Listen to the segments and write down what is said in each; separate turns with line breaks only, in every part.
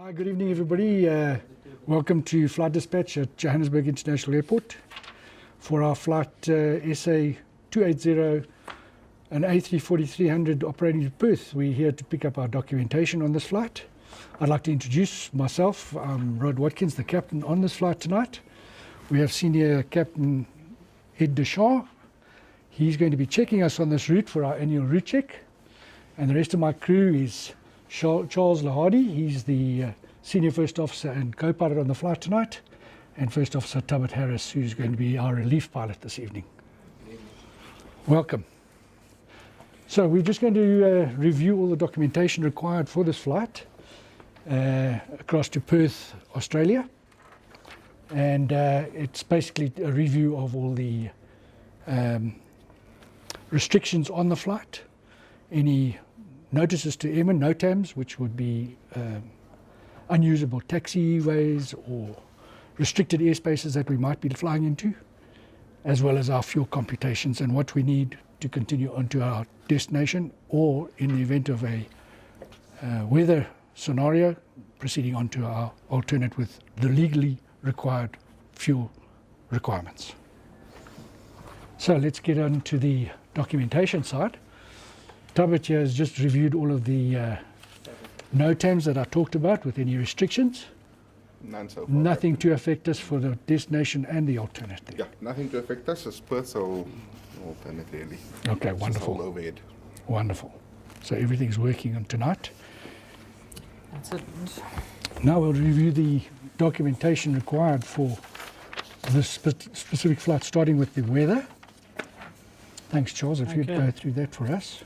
Hi, good evening, everybody. Welcome to Flight Dispatch at Johannesburg International Airport for our flight SA 280 and A340-300 operating to Perth. We're here to pick up our documentation on this flight. I'd like to introduce myself. I'm Rod Watkins, the captain on this flight tonight. We have Senior Captain Ed Deschamps. He's going to be checking us on this route for our annual route check. And the rest of my crew is Charles Lahadi. He's the Senior First Officer and co-pilot on the flight tonight. And First Officer Tubbett Harris, who's going to be our relief pilot this evening. Welcome. So we're just going to review all the documentation required for this flight across to Perth, Australia. And it's basically a review of all the restrictions on the flight, any notices to airmen, NOTAMs, which would be unusable taxiways or restricted airspaces that we might be flying into, as well as our fuel computations and what we need to continue on to our destination, or in the event of a weather scenario, proceeding on to our alternate with the legally required fuel requirements. So let's get on to the documentation side. Tubbett here has just reviewed all of the NOTAMs that I talked about with any restrictions.
None so far.
Nothing to affect us for the destination and the alternate there.
Yeah, nothing to affect us. It's Perth, so alternate really.
Okay,
Just
wonderful.
hold overhead.
Wonderful. So everything's working on tonight.
That's it.
Now we'll review the documentation required for this specific flight, starting with the weather. Thanks, Charles, if you'd
Okay.
go through that for us.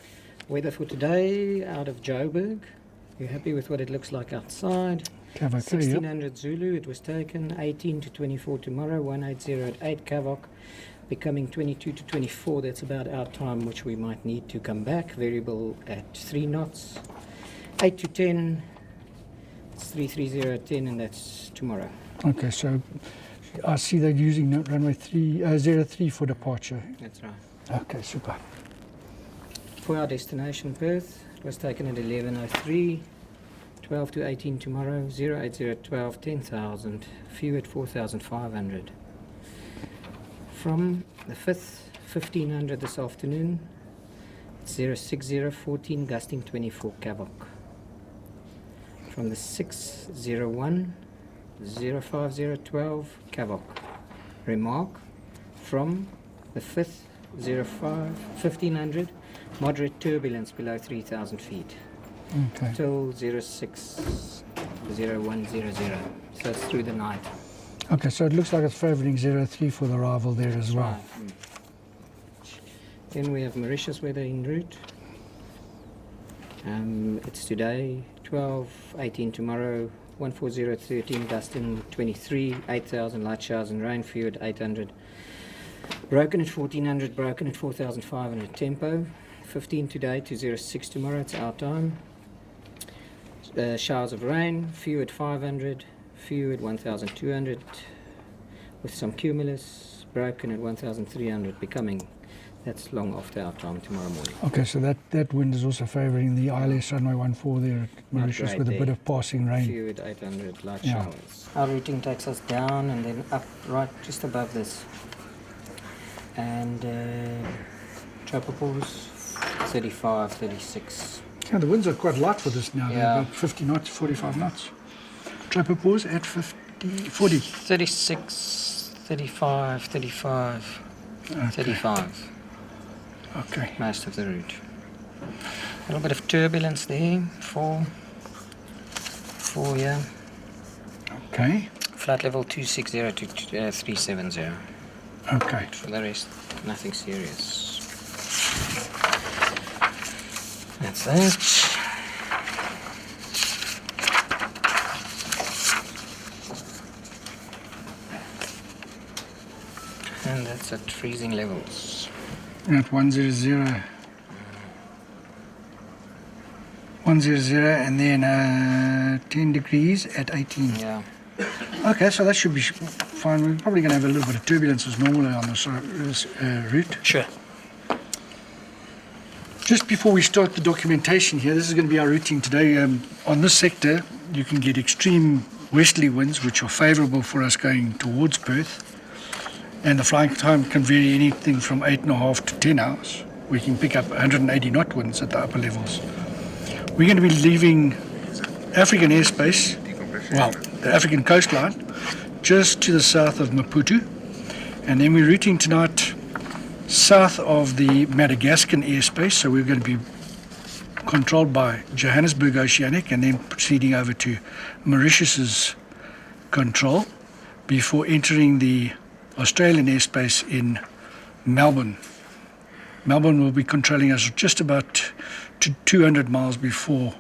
Weather for today out of Joburg. You're happy with what it looks like outside?
Kavak, yep.
1600 Zulu, it was taken. 18 to 24 tomorrow. 180 at 8 Kavak. Becoming 22 to 24, that's about our time, which we might need to come back. Variable at 3 knots. 8 to 10, it's 330 at 10, and that's tomorrow.
Okay, so I see they're using runway 03 for departure.
That's right.
Okay, super.
For our destination, Perth, it was taken at 11:03, 12 to 18 tomorrow, 080 at 12, 10,000, few at 4,500. From the 5th, 1500 this afternoon, 060, 14, gusting 24 Kavak. From the 601, 050, 12 Kavak. Remark, from the 5th, 1500, moderate turbulence below 3,000 feet.
Okay.
Till 060100. So it's through the night.
Okay, so it looks like it's favouring 03 for the arrival there as well.
Right. Then we have Mauritius weather en route. It's today, 12:18 tomorrow, 14013, gusting 23, 8,000 light showers and rain, few at 800. Broken at 1400, broken at 4,500 tempo. 15 today to 06 tomorrow, it's our time. Showers of rain, few at 500, few at 1,200, with some cumulus, broken at 1,300, becoming, that's long after our time tomorrow morning.
Okay, so that wind is also favouring the ILS runway 14 there at Mauritius
great
with a
there.
bit of passing rain.
Few at 800 light
Yeah.
showers. Our routing takes us down and then up right just above this. And tropicals 35, 36.
Yeah, the winds are quite light for this now. They're
Yeah.
about 50 knots, 45 knots. Tropopause at 40.
36, 35, 35,
Okay.
35,
Okay.
most of the route. A little bit of turbulence there, 4 yeah.
Okay.
Flight level 260 to 370.
Okay.
For the rest, nothing serious. That's that. And that's at freezing levels.
At 100. 100 and then 10 degrees at 18.
Yeah.
Okay, so that should be fine. We're probably going to have a little bit of turbulence as normal on this route.
Sure.
Just before we start the documentation here, this is going to be our routing today. On this sector, you can get extreme westerly winds, which are favourable for us going towards Perth. And the flying time can vary anything from 8.5 to 10 hours. We can pick up 180 knot winds at the upper levels. We're going to be leaving African airspace, well, the African coastline, just to the south of Maputo. And then we're routing tonight south of the Madagascan airspace, so we're going to be controlled by Johannesburg Oceanic and then proceeding over to Mauritius's control before entering the Australian airspace in Melbourne. Melbourne will be controlling us just about 200 miles before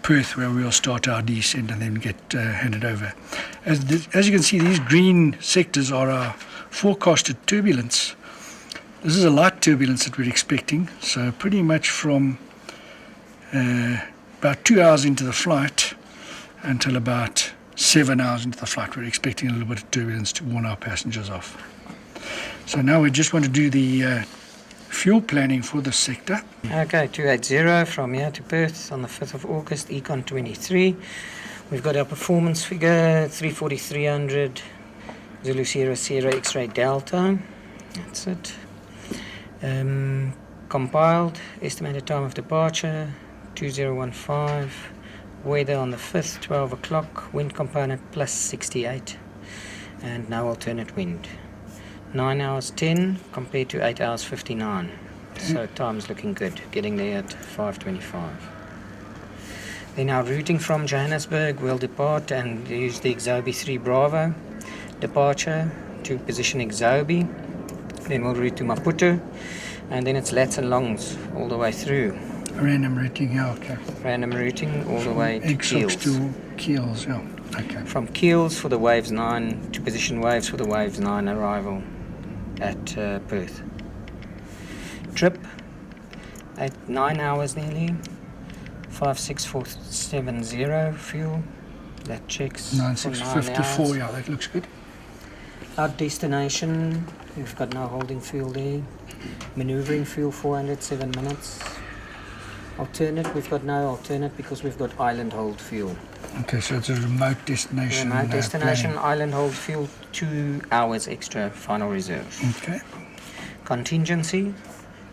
Perth, where we'll start our descent and then get handed over. As you can see, these green sectors are our forecasted turbulence. This is a light turbulence that we're expecting, so pretty much from about 2 hours into the flight until about 7 hours into the flight, we're expecting a little bit of turbulence to warn our passengers off. So now we just want to do the fuel planning for this sector.
Okay, 280 from here to Perth on the 5th of August, Econ 23. We've got our performance figure, 340-300, Zulu Sierra Sierra X-ray Delta. That's it. Compiled, estimated time of departure, 2015. Weather on the 5th, 12 o'clock, wind component plus 68, and no alternate wind. 9 hours 10 compared to 8 hours 59. So time's looking good, getting there at 5:25. Then our routing from Johannesburg will depart and use the Exobi 3 Bravo. Departure to position Exobi. Then we'll route to Maputo, and then it's lats and longs all the way through.
Random routing, yeah, okay.
Random routing all the way to
Exox
Keels.
to Keels, yeah, okay.
From Keels for the Waves 9 to position Waves for the Waves 9 arrival at Perth. Trip at 9 hours nearly, 56470 fuel. That checks for 9
9654,
hours.
yeah, that looks good.
Our destination, we've got no holding fuel there. Maneuvering fuel 407 minutes. Alternate, we've got no alternate because we've got island hold fuel.
Okay, so it's a remote destination.
Remote destination,
planning.
island hold fuel, 2 hours extra final reserve.
Okay.
Contingency,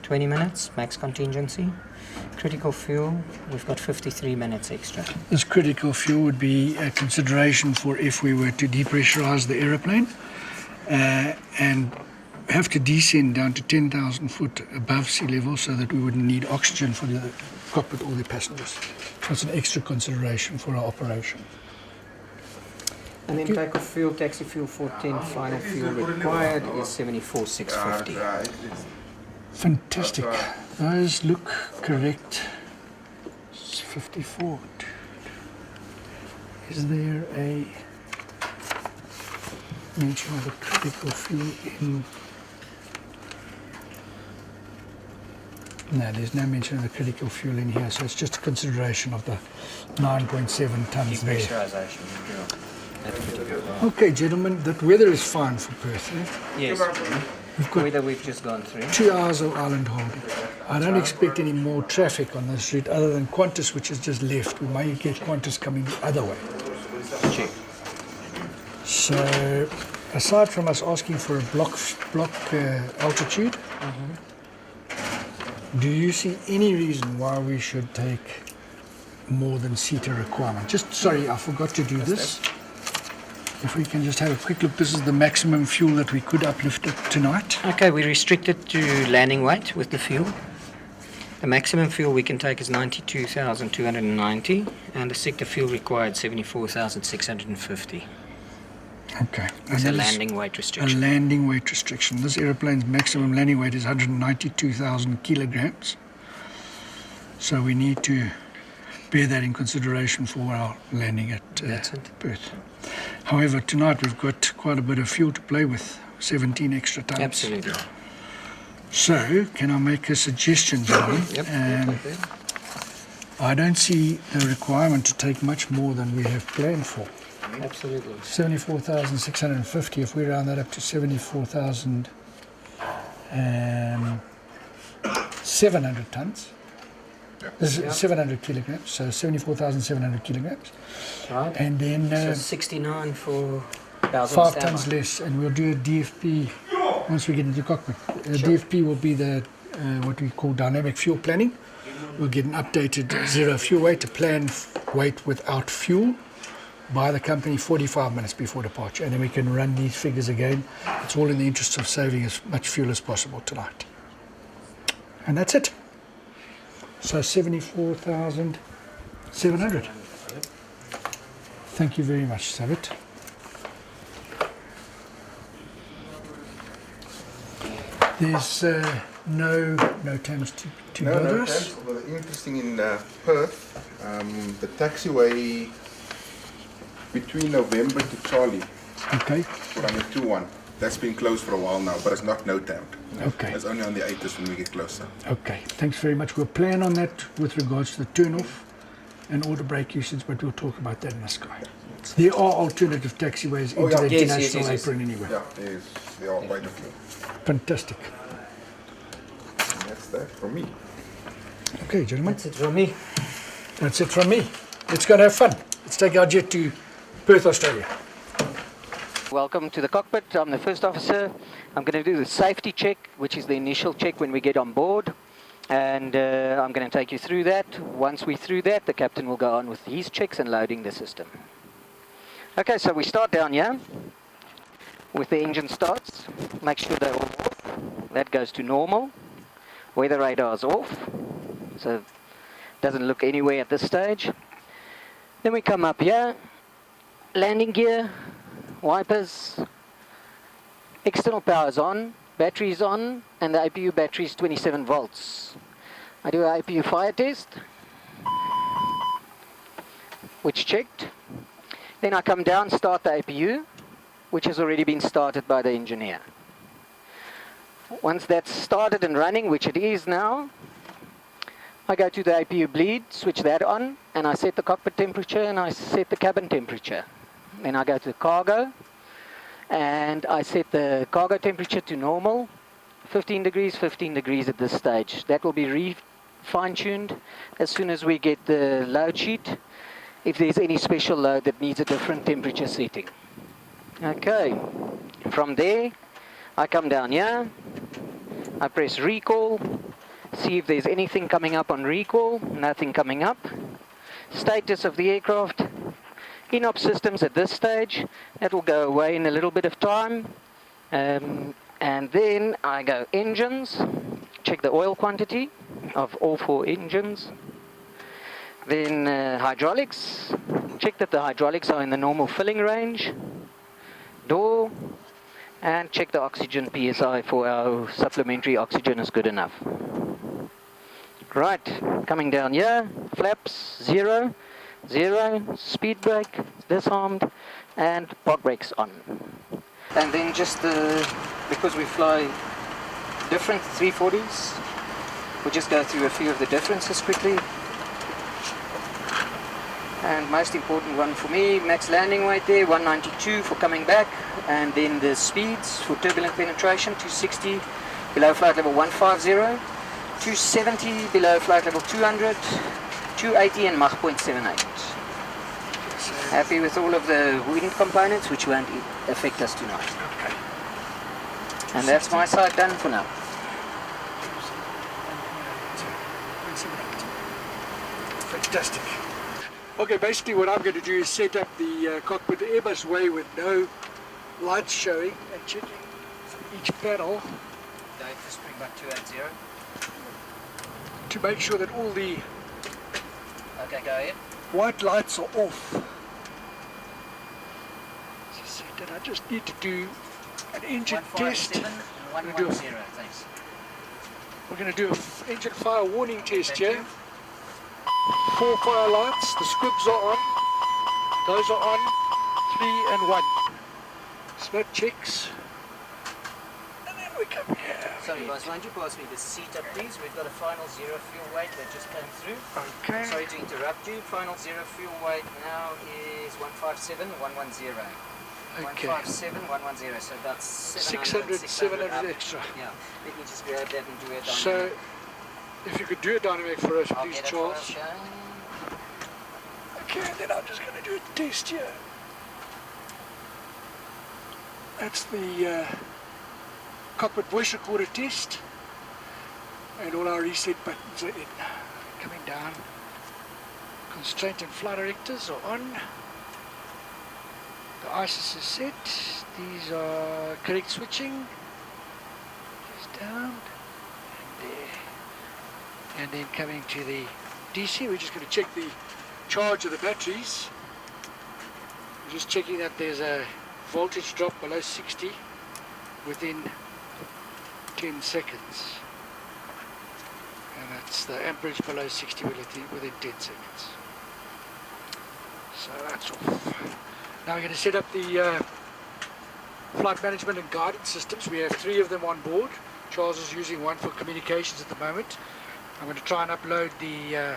20 minutes, max contingency. Critical fuel, we've got 53 minutes extra.
This critical fuel would be a consideration for if we were to depressurize the aeroplane and have to descend down to 10,000 foot above sea level so that we wouldn't need oxygen for the cockpit or the passengers. So it's an extra consideration for our operation.
And then takeoff fuel, taxi fuel 410, final fuel required is 74,650.
Fantastic. Those look correct. It's 54. Is there a mention of the critical fuel in? No, there's no mention of the critical fuel in here, so it's just a consideration of the 9.7 tons there.
Depressurization, that's pretty good.
Okay, gentlemen, that weather is fine for Perth. Eh?
Yes,
We've got
weather we've just gone through.
2 hours of island holding. I don't expect any more traffic on this route other than Qantas, which has just left. We may get Qantas coming the other way.
Check.
So, aside from us asking for a block altitude, do you see any reason why we should take more than seater requirement? Just, sorry, I forgot to do this. If we can just have a quick look, this is the maximum fuel that we could uplift it tonight.
Okay, we restricted to landing weight with the fuel. The maximum fuel we can take is 92,290 and the sector fuel required 74,650.
Okay.
It's
And
a
that is
landing weight
a
restriction.
landing weight restriction. This aeroplane's maximum landing weight is 192,000 kilograms. So we need to bear that in consideration for our landing at
That's it.
Perth. However, tonight we've got quite a bit of fuel to play with, 17 extra tons.
Absolutely.
So, can I make a suggestion, gentlemen?
Yep.
I don't see the requirement to take much more than we have planned for.
Absolutely.
74,650, if we round that up to 74,700 tons, This is
Yeah.
700 kilograms, so 74,700 kilograms.
Right.
And then
So 69 for 1,000
5
standby.
tons less, and we'll do a DFP once we get into the cockpit.
Sure.
DFP will be the what we call dynamic fuel planning. We'll get an updated zero fuel weight, a planned weight without fuel by the company 45 minutes before departure, and then we can run these figures again. It's all in the interest of saving as much fuel as possible tonight. And that's it. So 74,700. Thank you very much, Savit. There's no terms to
No,
bother
no,
us.
thanks. Well, interesting in Perth, the taxiway between November to Charlie,
Okay,
we're on the 2-1. That's been closed for a while now, but it's not no-tamed.
okay,
It's only on the 8th when we get closer.
okay. Thanks very much. We'll plan on that with regards to the turn-off and order brake usage, but we'll talk about that in the sky. There are alternative taxiways
Oh,
into
yeah.
the
Yes,
international
yes.
apron anyway.
Yeah, they are quite a few.
Fantastic.
And that's that from me.
Okay, gentlemen,
That's it from me.
that's it from me. Let's go and have fun. Let's take our jet to Perth, Australia.
Welcome to the cockpit. I'm the first officer. I'm going to do the safety check, which is the initial check when we get on board. And I'm going to take you through that. Once we're through that, the captain will go on with his checks and loading the system. Okay, so we start down here with the engine starts. Make sure they're all off. That goes to normal. Weather radar is off, so it doesn't look anywhere at this stage. Then we come up here, landing gear, wipers, external power is on, battery is on, and the APU battery is 27 volts. I do an APU fire test, which checked. Then I come down, start the APU, which has already been started by the engineer. Once that's started and running, which it is now, I go to the APU bleed, switch that on, and I set the cockpit temperature and I set the cabin temperature. Then I go to the cargo, and I set the cargo temperature to normal, 15 degrees at this stage. That will be fine-tuned as soon as we get the load sheet, if there's any special load that needs a different temperature setting. Okay, from there, I come down here, I press recall, see if there's anything coming up on recall, nothing coming up. Status of the aircraft, INOP systems at this stage, that will go away in a little bit of time. And then I go engines, check the oil quantity of all 4 engines. Then hydraulics, check that the hydraulics are in the normal filling range. Door, and check the oxygen PSI for our supplementary oxygen is good enough. Right, coming down here, flaps 0, speed brake disarmed, and park brakes on. And then just because we fly different 340s, we'll just go through a few of the differences quickly. And most important one for me, max landing weight there, 192 for coming back, and then the speeds for turbulent penetration, 260 below flight level 150, 270 below flight level 200, 280 and Mach 0.78. Happy with all of the wind components, which won't affect us tonight.
Okay.
And that's my side done for now.
Fantastic. Okay, basically what I'm going to do is set up the cockpit Airbus way with no lights showing and checking each panel
Dave for Springbok 280.
to make sure that all the
Okay, go ahead.
white lights are off. As I said, that I just need to do an engine test.
110, thanks.
We're going to do an engine fire warning test here. 4 fire lights, the squibs are on, those are on, 3 and 1. So that checks. And then we come here.
Sorry guys, why don't you pass me the seat up please? We've got a final 0 fuel weight that just came through.
Okay.
Sorry to interrupt you. Final 0 fuel weight now is 157,110.
Okay.
157,110, so about
600, 700
up.
extra.
Yeah, let me just grab that and do it on
So If you could do a dynamic for us,
I'll
please,
get it for
Charles.
us, yeah.
Okay, and then I'm just going to do a test here. That's the cockpit voice recorder test. And all our reset buttons are in. Coming down. Constraint and flight directors are on. The ISIS is set. These are correct switching. Just down. And there. And then coming to the DC, we're just going to check the charge of the batteries. We're just checking that there's a voltage drop below 60 within 10 seconds. And that's the amperage below 60 within 10 seconds. So that's off. Now we're going to set up the flight management and guidance systems. We have 3 of them on board. Charles is using one for communications at the moment. I'm going to try and upload the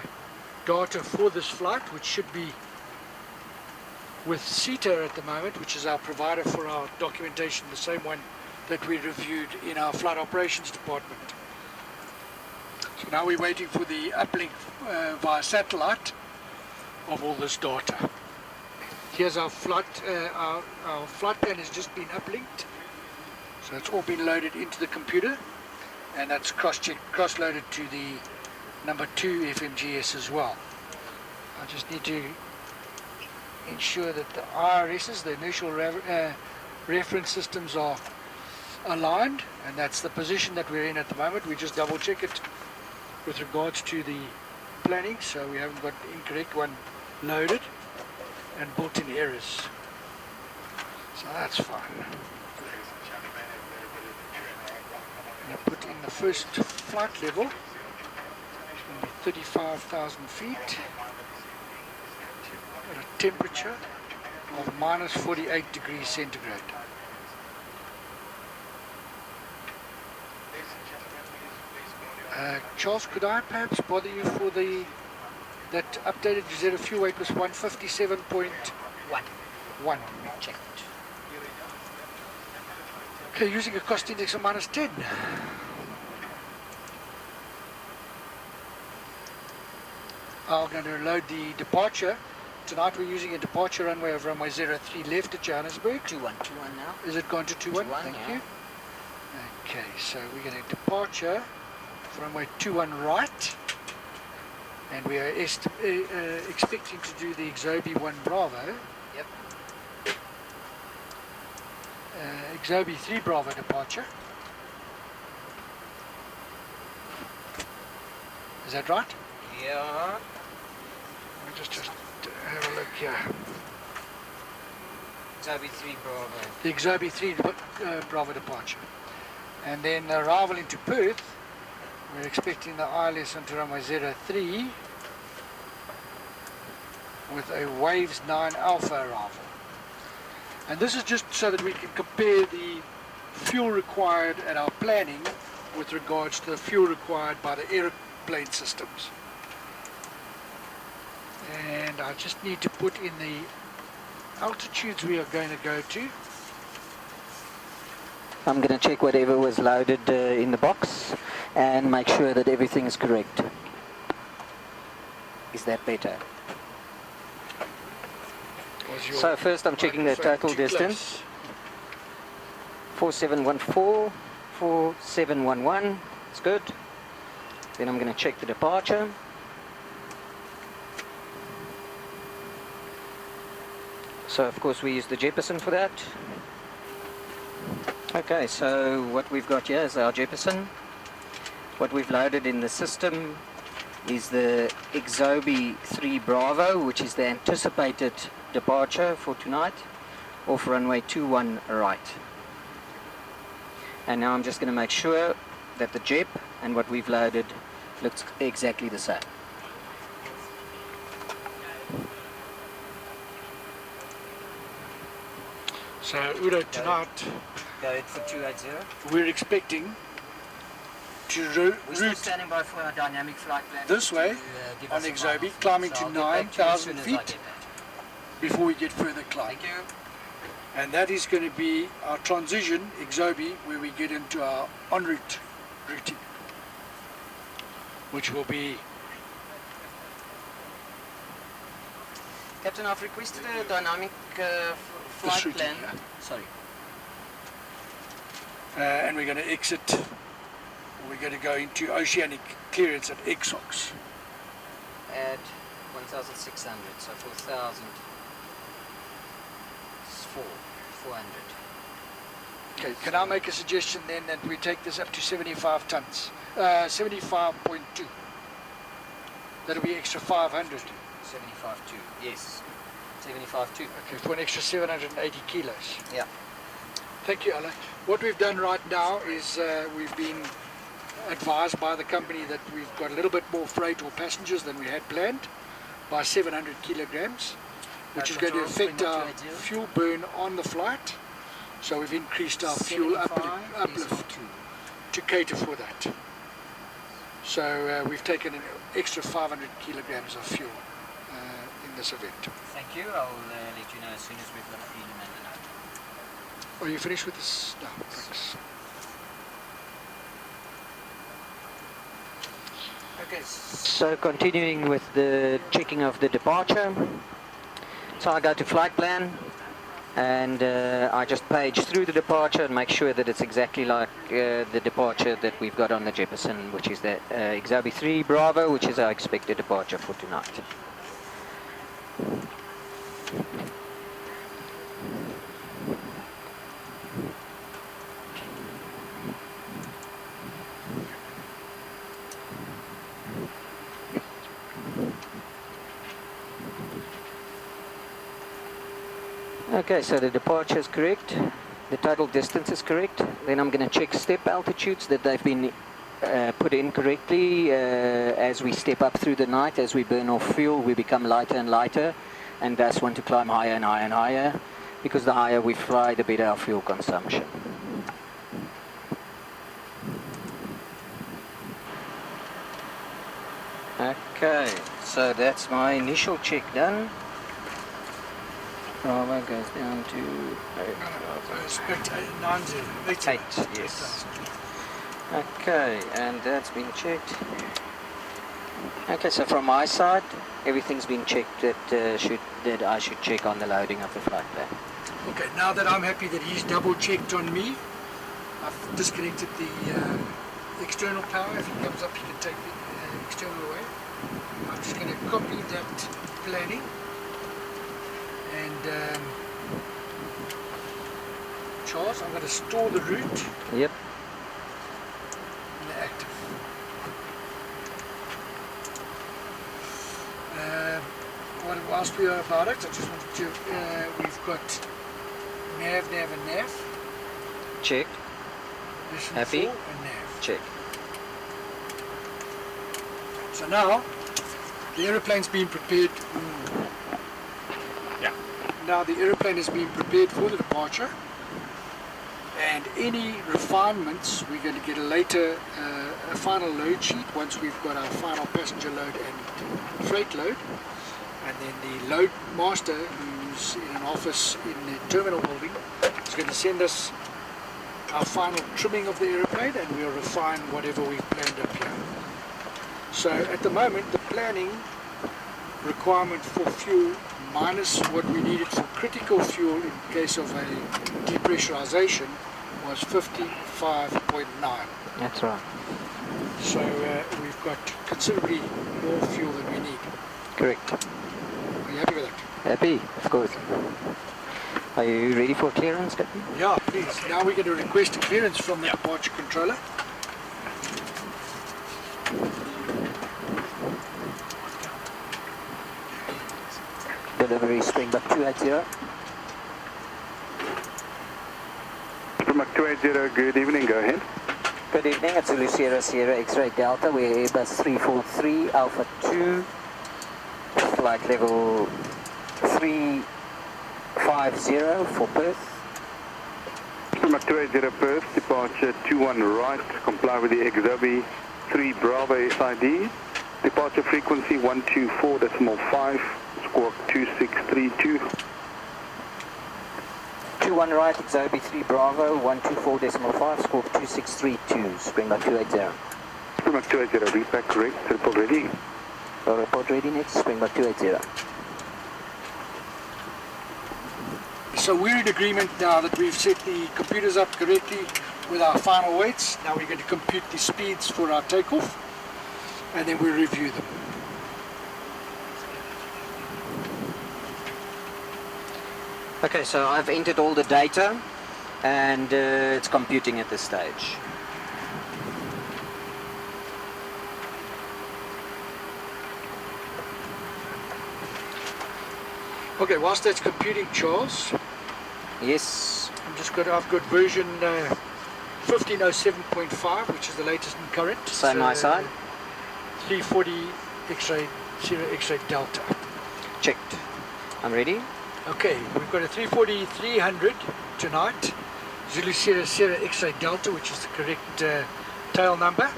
data for this flight, which should be with CETA at the moment, which is our provider for our documentation, the same one that we reviewed in our flight operations department. So now we're waiting for the uplink via satellite of all this data. Here's our flight plan has just been uplinked, so it's all been loaded into the computer, and that's cross-loaded to the number 2 FMGS as well. I just need to ensure that the IRSs, the initial reference systems, are aligned, and that's the position that we're in at the moment. We just double check it with regards to the planning, so we haven't got the incorrect one loaded and built-in errors. So that's fine. I'm going to put in the first flight level. It's going to be 35,000 feet at a temperature of minus 48 degrees centigrade. Charles, could I perhaps bother you for that updated Zero fuel weight was 157.1.
Checked.
Okay, using a cost index of minus 10. I'm going to load the departure. Tonight we're using a departure runway of runway 03 left at Johannesburg.
21 now.
Is it gone to 21?
21,
Thank
yeah.
you. Okay, so we're going to departure runway 21 right. And we are expecting to do the Exobi 1 Bravo.
Yep.
Exobi 3 Bravo departure. Is that right?
Yeah.
Let me just have a look here.
Exobi 3 Bravo.
The Exobi 3 Bravo departure. And then arrival into Perth, we're expecting the ILS onto runway 03 with a Waves 9 Alpha arrival. And this is just so that we can compare the fuel required at our planning with regards to the fuel required by the airplane systems. And I just need to put in the altitudes we are going to go to.
I'm going to check whatever was loaded in the box and make sure that everything is correct. Is that better?
Was your
So first I'm checking the
microphone
total
too
distance.
close?
4714, 4711, it's good. Then I'm going to check the departure. So of course we use the Jeppesen for that. Okay, so what we've got here is our Jeppesen. What we've loaded in the system is the Exobi 3 Bravo, which is the anticipated departure for tonight, off runway 21 right. And now I'm just going to make sure that the Jep and what we've loaded looks exactly the same.
So Udo, tonight
Go ahead for 280.
we're expecting to
We're still
route
standing by for our dynamic flight plan.
this way
give
on
us a
Exobi,
final.
climbing
So
to
I'll get back you as
9,000
soon as I
feet
get that.
before we get further climb.
Thank you.
And that is going to be our transition, Exobi, where we get into our en route routing. which will be
Captain, I've requested a dynamic flight
shooting,
plan.
yeah.
Sorry.
and we're going to exit. We're going to go into oceanic clearance at Exox.
At 1,600, so 400.
Okay, can I make a suggestion then that we take this up to 75 tons? 75.2. That'll be extra 500.
75.2, yes. 75.2.
Okay, for an extra 780 kilos.
Yeah.
Thank you, Alan. What we've done right now is we've been advised by the company that we've got a little bit more freight or passengers than we had planned by 700 kilograms, which is going to affect our fuel burn on the flight. So we've increased our fuel uplift to cater for that. So we've taken an extra 500 kilograms of fuel in this event.
Thank you. I'll let you know as soon as we've got a fuel amendment.
Are you finished with this? No, thanks.
Okay. So continuing with the checking of the departure. So I go to flight plan and I just page through the departure and make sure that it's exactly like the departure that we've got on the Jefferson, which is the Exobi 3 Bravo, which is our expected departure for tonight. Okay, so the departure is correct, the total distance is correct. Then I'm going to check step altitudes that they've been put in correctly. As we step up through the night, as we burn off fuel, we become lighter and lighter, and thus want to climb higher and higher and higher, because the higher we fly, the better our fuel consumption. Okay, so that's my initial check done. Bravo goes down to
Expect 90.
8, yes. Okay, and that's been checked. Okay, so from my side, everything's been checked that I should check on the loading of the flight plan.
Okay, now that I'm happy that he's double checked on me, I've disconnected the external power. If he comes up, he can take the external away. I'm just going to copy that planning and Charles, I'm going to store the route
Yep.
in the active. Whilst we are about it, I just wanted to, we've got nav, and nav.
Check.
Mission
Happy?
4 and nav.
Check.
So now, the aeroplane's being prepared. Yeah. Now the aeroplane is being prepared for the departure, and any refinements we're going to get a later, a final load sheet once we've got our final passenger load and freight load, and then the load master, who's in an office in the terminal building, is going to send us our final trimming of the aeroplane, and we'll refine whatever we've planned up here. So at the moment, the planning requirement for fuel minus what we needed for critical fuel in case of a depressurization was 55.9.
That's right.
So we've got considerably more fuel than we need.
Correct.
Are you happy with that?
Happy, of course. Are you ready for clearance, Captain?
Yeah, please. Now we're going to request a clearance from the departure controller.
Delivery Springbok 280.
Springbok 280, good evening, go ahead.
Good evening, it's Zulu Sierra Sierra X-Ray Delta. We're Airbus 343 Alpha 2, flight level 350 for Perth.
Springbok 280 Perth, departure 21 right, comply with the Exobi 3 Bravo SID. Departure frequency 124.5, squawk 2632.
21 right, Exobi 3 Bravo, 124.5, squawk 2632, Springbok 280.
Springbok Springbok 280, repack correct, report ready.
Report ready next, Springbok 280.
So we're in agreement now that we've set the computers up correctly with our final weights. Now we're going to compute the speeds for our takeoff, and then we'll review them.
Okay, so I've entered all the data and it's computing at this stage.
Okay, whilst that's computing, Charles,
Yes,
I've got version 1507.5, which is the latest and current.
same my side.
340 X-ray, Sierra X-ray Delta.
Checked. I'm ready.
Okay, we've got a 340-300 tonight. Zulu Sierra X-ray Delta, which is the correct tail number.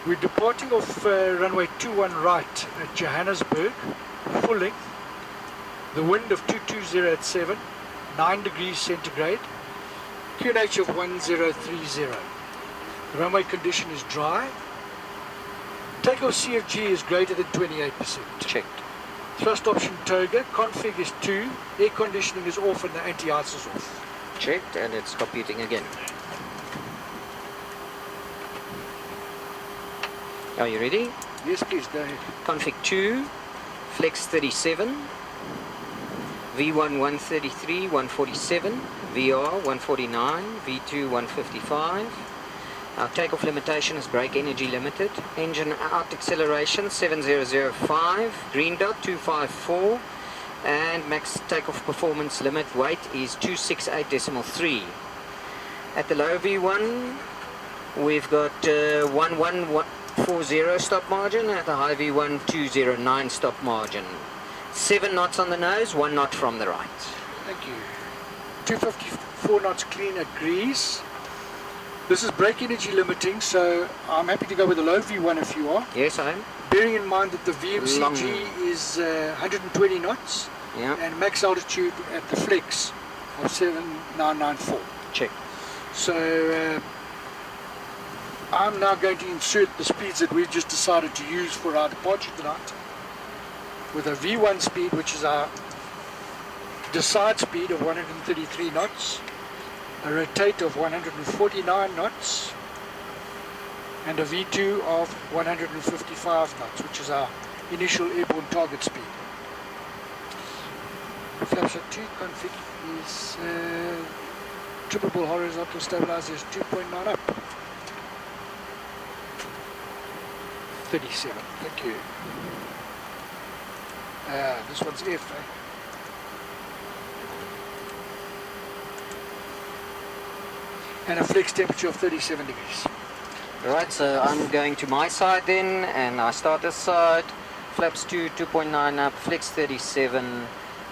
We're departing off runway 21 right at Johannesburg, full length. The wind of 220 at 7, 9 degrees centigrade. QNH of 1030. The runway condition is dry. Takeoff CFG is greater than 28%.
Checked.
Thrust option toga, config is 2, air conditioning is off and the anti-ice is off.
Checked, and it's computing again. Are you ready?
Yes, please, go ahead.
Config 2, flex 37, V1 133, 147, VR 149, V2 155. Our takeoff limitation is brake energy limited. Engine out acceleration 7005, green dot 254, and max takeoff performance limit weight is 268.3. At the low V1, we've got 1140 stop margin. At the high V1, 209 stop margin. 7 knots on the nose, 1 knot from the right.
Thank you. 254 knots clean at Greece. This is brake energy limiting, so I'm happy to go with the low V1 if you are.
Yes, I am.
Bearing in mind that the VMCG
Long.
is 120 knots
Yeah,
and max altitude at the flex of 7994.
check.
So I'm now going to insert the speeds that we've just decided to use for our departure tonight, with a V1 speed, which is our decide speed of 133 knots, a rotate of 149 knots, and a V2 of 155 knots, which is our initial airborne target speed. Flaps 2 config is triple ball horizontal stabilizer is 2.9 up. 37, thank you. This one's F, eh? And a flex temperature of 37 degrees.
Right, so I'm going to my side then, and I start this side. Flaps 2, 2.9 up, flex 37,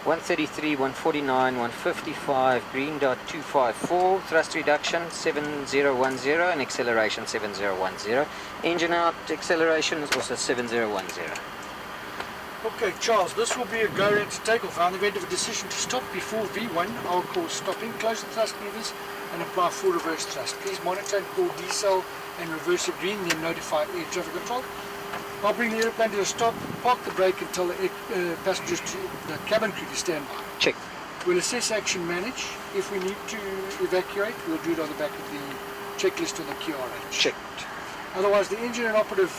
133, 149, 155, green dot 254, thrust reduction 7010, and acceleration 7010. Engine out, acceleration is also 7010.
Okay, Charles, this will be a go around to takeoff. In the event of a decision to stop before V1, I'll call stopping, close the thrust levers, and apply full reverse thrust. Please monitor and call decel and reverse it green, then notify air traffic control. I'll bring the airplane to a stop, park the brake and tell the passengers to the cabin crew to stand by.
Check.
We'll assess action manage. If we need to evacuate, we'll do it on the back of the checklist on the QRH.
Checked.
Otherwise, the engine and operative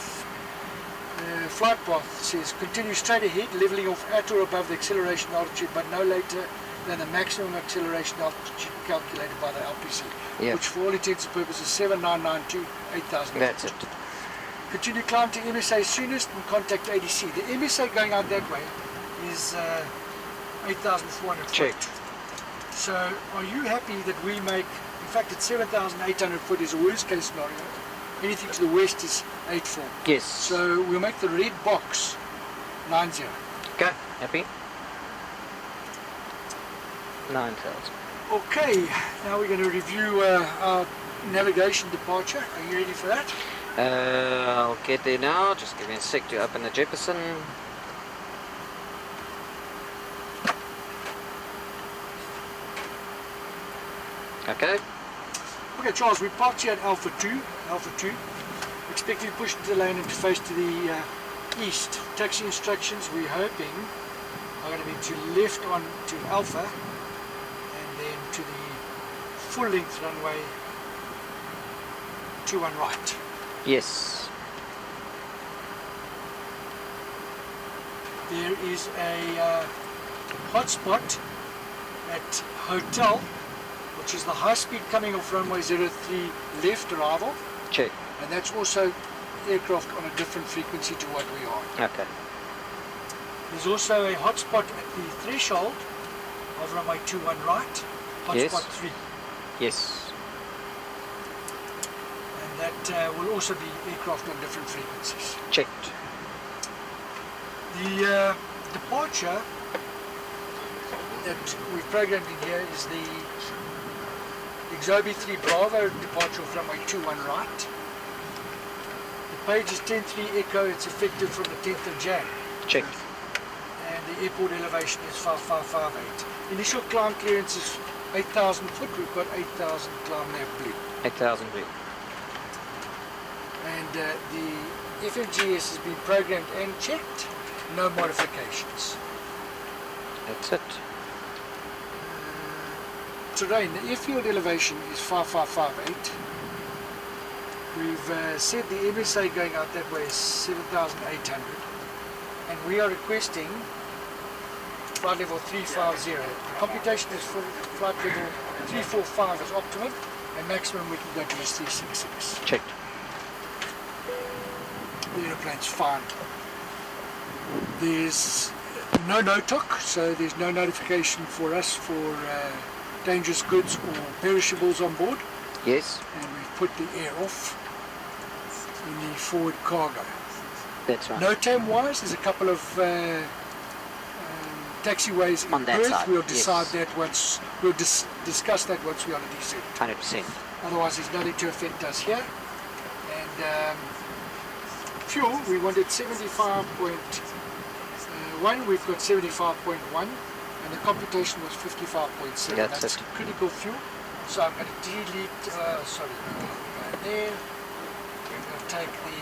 flight path says continue straight ahead, leveling off at or above the acceleration altitude, but no later than the maximum acceleration altitude calculated by the LPC,
Yep.
which for all intents and purposes is 7992, 8000.
That's it.
Continue climb to MSA soonest and contact ADC. The MSA going out that way is 8,400
Check.
foot. So are you happy that we make, in fact it's 7,800 foot is a worst case scenario. Anything to the west is 84.
Yes.
So we'll make the red box 90.
Okay, happy? 9,000.
Okay, now we're going to review our navigation departure. Are you ready for that?
I'll get there now. Just give me a sec to open the Jefferson. Okay.
Okay, Charles, we parked here at Alpha 2, expecting to push into the lane and to face to the east. Taxi instructions we're hoping are going to be to left on to Alpha and then to the full length runway 21 right.
Yes.
There is a hotspot at Hotel, which is the high speed coming off runway 03 left arrival,
Check.
and that's also aircraft on a different frequency to what we are.
Okay.
There's also a hotspot at the threshold of runway 21 right, hotspot
Yes.
3,
Yes.
and that will also be aircraft on different frequencies.
Checked.
The departure that we've programmed in here is the Exobi 3 Bravo departure of runway 21 right. The page is 10.3 Echo, it's effective from the 10th of Jan.
Check.
And the airport elevation is 5558. Initial climb clearance is 8,000 foot, we've got 8,000 climb nav blue.
8,000 blue.
And the FMGS has been programmed and checked, no modifications.
That's it.
Terrain, the airfield elevation is 5558. We've said the MSA going out that way is 7,800, and we are requesting flight level 350. The computation is for flight level 345 as optimum, and maximum we can go to is 366.
Checked.
The aeroplane's fine. There's no NOTOC, so there's no notification for us for dangerous goods or perishables on board,
Yes.
and we've put the air off in the forward cargo.
That's right.
NOTAM wise, there's a couple of taxiways in
On that
Perth.
side,
We'll decide
yes.
that once, we'll discuss that once we are on the descent.
100%.
Otherwise there's nothing to affect us here. And fuel, we wanted 75.1, we've got 75.1, and the computation was 55.7.
That's
That's
it.
critical fuel. So I'm going to delete, sorry, there. We're going to take the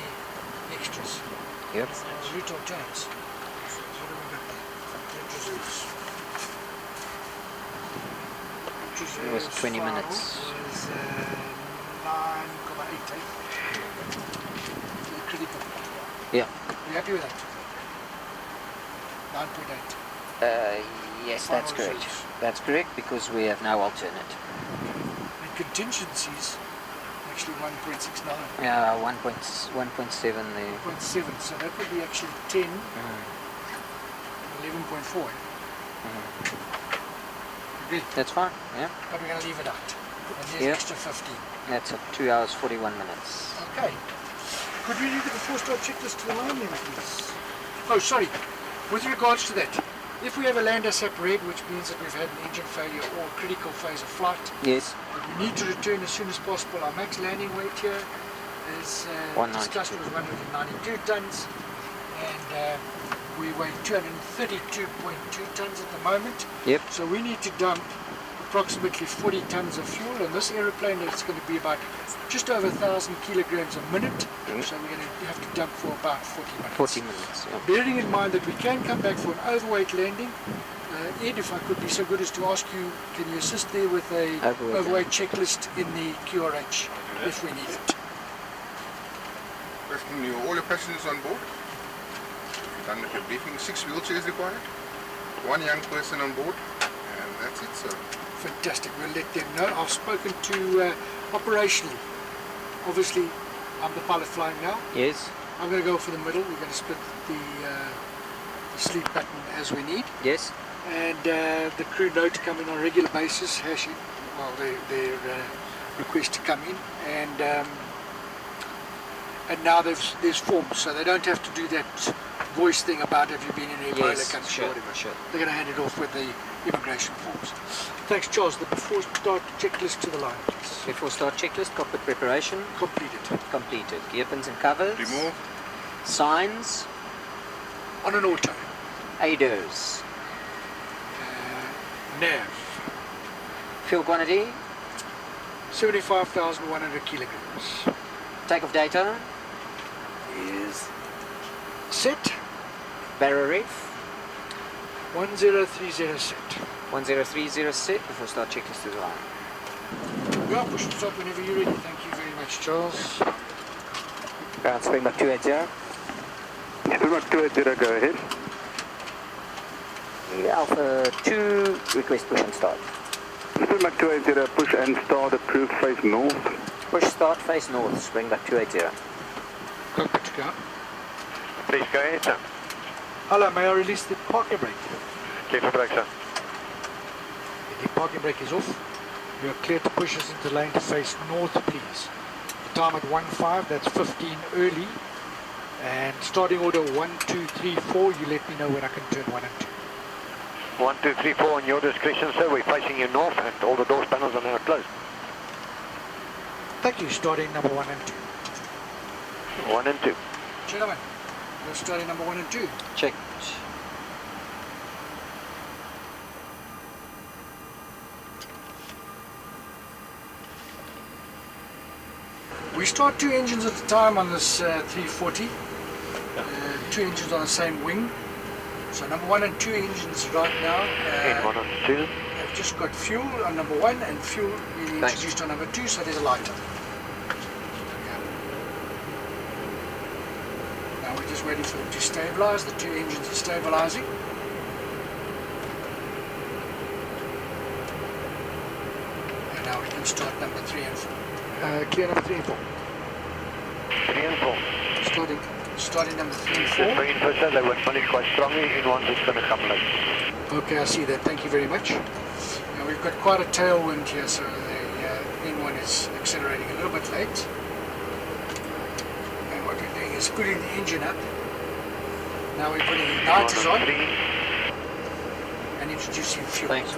extras.
Yep.
Route or turns. What have we got there?
It was 20 minutes.
Was 9.8. Critical.
Yeah.
Are you happy with that? 9.8.
Yes, that's
Final
correct.
results.
That's correct because we have no alternate.
And contingencies, actually 1.69.
Yeah, 1.7 there.
1.7, so that would be actually 10, 11.4. Agreed.
That's fine. Yeah.
But we're going to leave it out. And there's
Yeah.
extra 15.
That's at 2 hours 41 minutes.
Okay. Could we leave the 4-star checklist to the line then, please? Oh, sorry. With regards to that, if we have a land ASAP red, which means that we've had an engine failure or critical phase of flight,
Yes.
but we need to return as soon as possible. Our max landing weight here is discussed
192.
was 192 tons, and we weigh 232.2 tons at the moment.
Yep.
So we need to dump approximately 40 tons of fuel, and this aeroplane is going to be about just over 1,000 kilograms a minute. So we're going to have to dump for about 40 minutes.
40 minutes. Yeah.
Bearing in mind that we can come back for an overweight landing, Ed, if I could be so good as to ask you, can you assist there with a overweight checklist in the QRH if we need it?
Question you, all your passengers on board. You've done with your briefing. 6 wheelchairs required. 1 young person on board. And that's it, sir.
Fantastic, we'll let them know. I've spoken to operationally. Obviously, I'm the pilot flying now.
Yes.
I'm going to go for the middle. We're going to split the sleep pattern as we need.
Yes.
And the crew know to come in on a regular basis, hashing their request to come in. And now there's forms, so they don't have to do that voice thing about have you been in Ebola
Yes.
country
Sure.
or whatever.
Sure.
They're going to hand it off with the immigration forms. Thanks, Charles. The before start checklist to the line, please.
Before start checklist, cockpit preparation
Completed.
completed. Gear pins and covers.
Remove.
Signs.
On an auto.
ADOs.
Nav.
Fuel quantity.
75,100 kilograms.
Takeoff data.
is
Set.
Barraref
1030 set.
1030 set. Before start checklist to the line.
Yeah, push and start whenever you're ready. Thank you very much, Charles.
Ground Springbok 280.
Springbok 280, go ahead.
Alpha 2, request push and start.
Springbok 280, push and start, approved, face north.
Push start, face north, Springbok 280.
Cockpit to go.
Please go ahead, sir.
Hello, may I release the parking brake?
Clear for break, sir.
The parking brake is off. You are clear to push us into lane to face north, please. The time at 1.5, that's 15 early. And starting order 1, 2, 3, 4, you let me know when I can turn 1 and 2.
1, 2, 3, 4 on your discretion, sir. We're facing you north and all the doors panels are now closed.
Thank you, starting number 1 and 2.
1 and 2.
Gentlemen, we're starting number 1 and 2.
Check.
We start 2 engines at a time on this 340. 2 engines on the same wing. So number 1 and 2 engines right now
In 1 and 2.
have just got fuel on number 1 and fuel being
Thanks.
introduced on number 2, so there's a light on. Now we're just waiting for them to stabilize. The 2 engines are stabilizing. And now we can start number 3 and 4. Clear number 3 and 4.
3 and 4.
Starting number 3 and
Just
4.
bring in first, sir. They were running quite strongly. In 1 is going to come late.
Okay, I see that. Thank you very much. Now we've got quite a tailwind here, so the N1 is accelerating a little bit late. And what we're doing is putting the engine up. Now we're putting igniters
1
on
and 3.
and introducing fuel.
Thanks.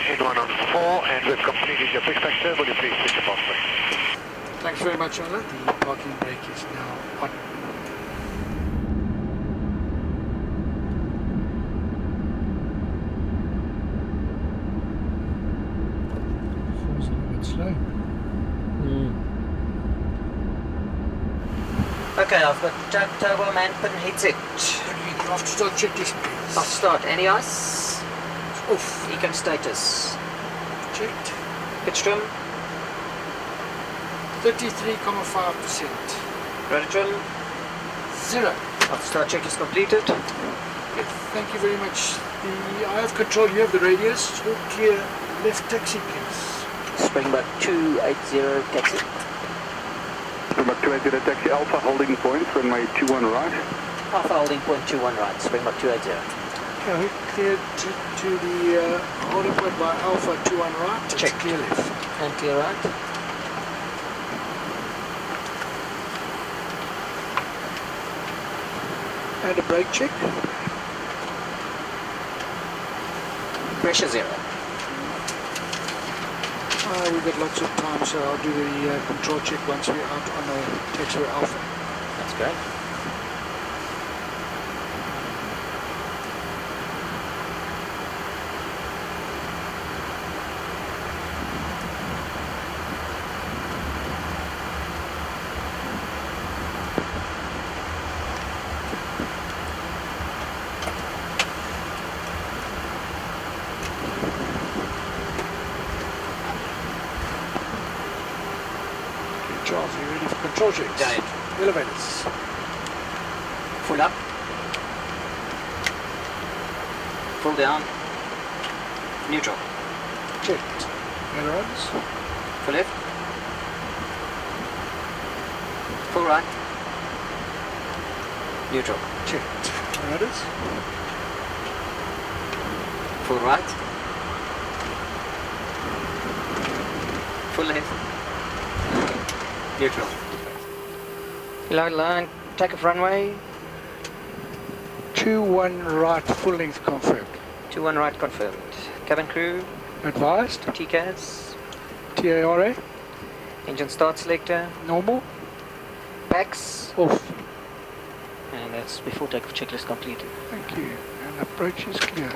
In 1 on 4, and we've completed your push factor. Will you please switch your pathway?
Thanks very much, Ola. The parking brake is now on. Feels a little bit slow.
Okay, I've got turbo man pin headset.
You have to start checklist, please.
I'll start. Any ice?
Off.
Econ status.
Checked.
Pitch trim.
33.5%.
Rotor trim.
0.
I'll start check is completed.
Okay, thank you very much. I have control. You have the radius. It's all clear. Left taxi, please.
Springbok 280 taxi.
Springbok 280, taxi Alpha, holding point, runway 21 right.
Alpha holding point 21 right. Springbok 280.
Okay, we cleared to the holding point by Alpha 21 right. It's
Check.
clear left.
And clear right.
And a brake check.
Pressure 0.
We've got lots of time, so I'll do the control check once we're out on the taxiway Alpha.
That's great.
Charles, are you ready for control checks?
Done it.
Elevators.
Full up. Full down. Neutral.
Checked. Ailerons.
Full left. Full right. Neutral.
Checked. Rudders.
Full right. Full left. Neutral. Load line. Takeoff runway.
21 right, full length confirmed.
21 right confirmed. Cabin crew.
Advised.
TCAS.
TARA.
Engine start selector.
Normal.
Packs.
Off.
And that's
knots before takeoff checklist completed.
Thank you. And approach is clear.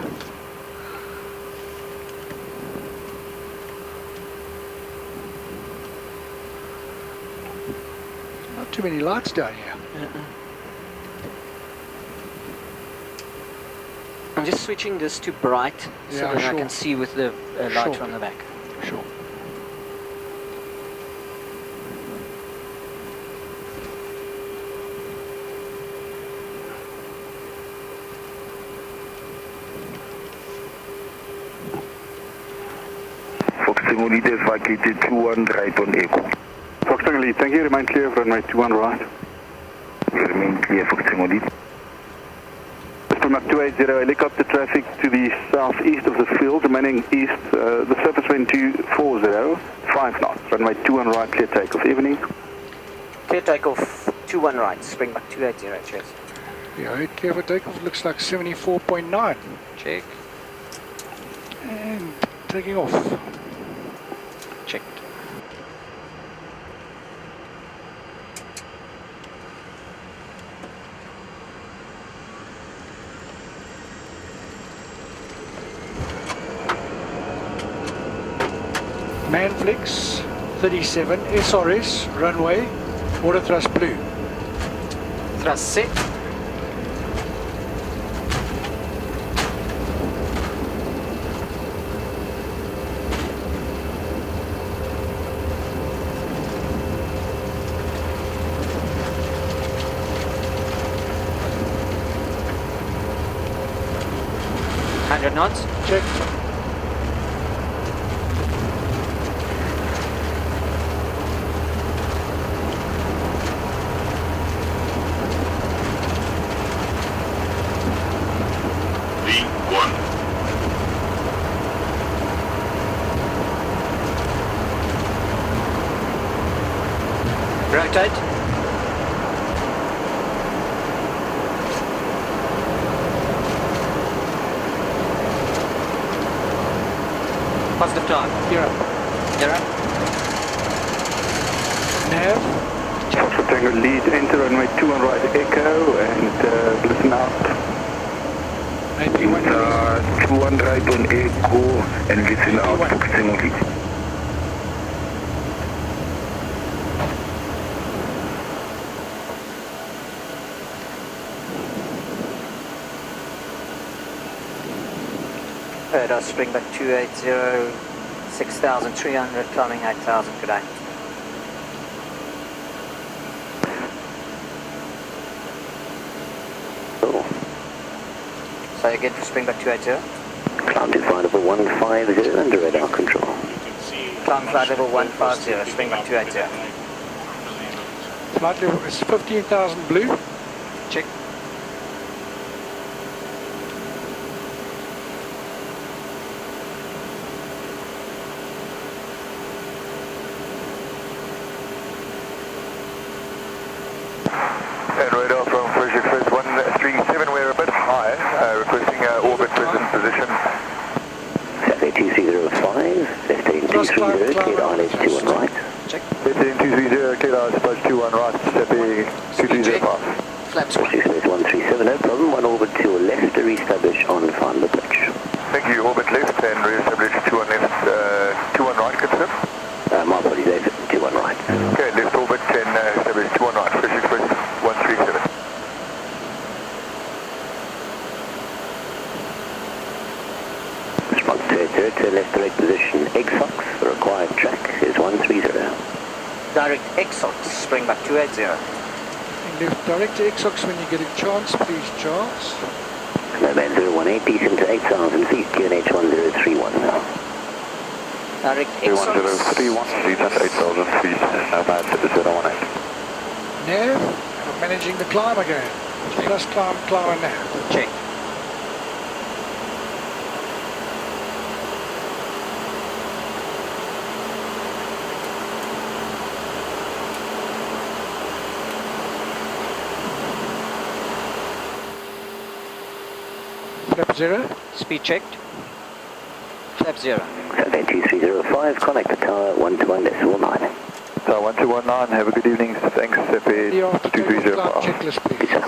Not too many lights down here.
I'm just switching this to bright so
Yeah,
that I
sure.
can see with the light
Sure.
from the back.
Sure.
Fox Tango Lead vacated 21 right on Echo.
Fox Tango Lead, thank you. Remain clear of runway 21 right.
You remain clear, Fox Tango Lead.
Springbok 280, helicopter traffic to the southeast of the field, remaining east, the surface wind 240, 5 knots. Runway 21 right, clear takeoff. Evening.
Clear takeoff 21 right, Springbok 280, cheers.
Yeah, clear for takeoff. Looks like 74.9.
Check.
And taking off.
Checked.
Manflix 37 SRS runway, water thrust blue.
Thrust set. Knots.
Check.
Rotate. Positive time.
You're up.
You're up.
Nav.
Fox Tango Lead, enter runway 21 right, Echo, and listen out.
AP1 release.
21 right on Echo and listen out, Fox Tango Lead.
Radar Springbok 280, 6,300, climbing 8,000, good day. Say again for Springbok 280.
Climb to flight level 150 under radar control.
Climb flight level 150, Springbok 280.
Flight level is 15,000 blue.
Check.
And radar from Fresh Express 137, we're a bit high, requesting orbit present position.
Saturday 2305, 15230, cleared ILS 21 right.
Check.
15230, clear out, approach 21 right, stepping 2305.
Flaps
Fresh
1.
Express 137, no problem, one orbit to your left, re-establish on final approach.
Thank you, orbit left and re-establish 21 left, 21 right, confirm.
My apologies, Dave, 21 right.
Okay, left orbit and establish 21 right, Fresh Express 137.
Spot 280 to left direct position, XFOX, the required track is 130.
Direct Exox, Springbok 280.
And left direct to Exox when you get a chance, please, Charles.
Nomad 018, descend to 8,000 feet, QNH 1031 now.
Direct Exox.
1031, descent 8,000 feet, Nomad 018.
Nav. I'm managing the climb again. Plus climb, climb and nav.
Check.
Flap 0.
Speed checked. Flap 0.
Saturday 2305, connect the tower 121.9.
So 1219, have a good evening, thanks,
The
FA
after takeoff climb
2305.
checklist, please.
Good sir.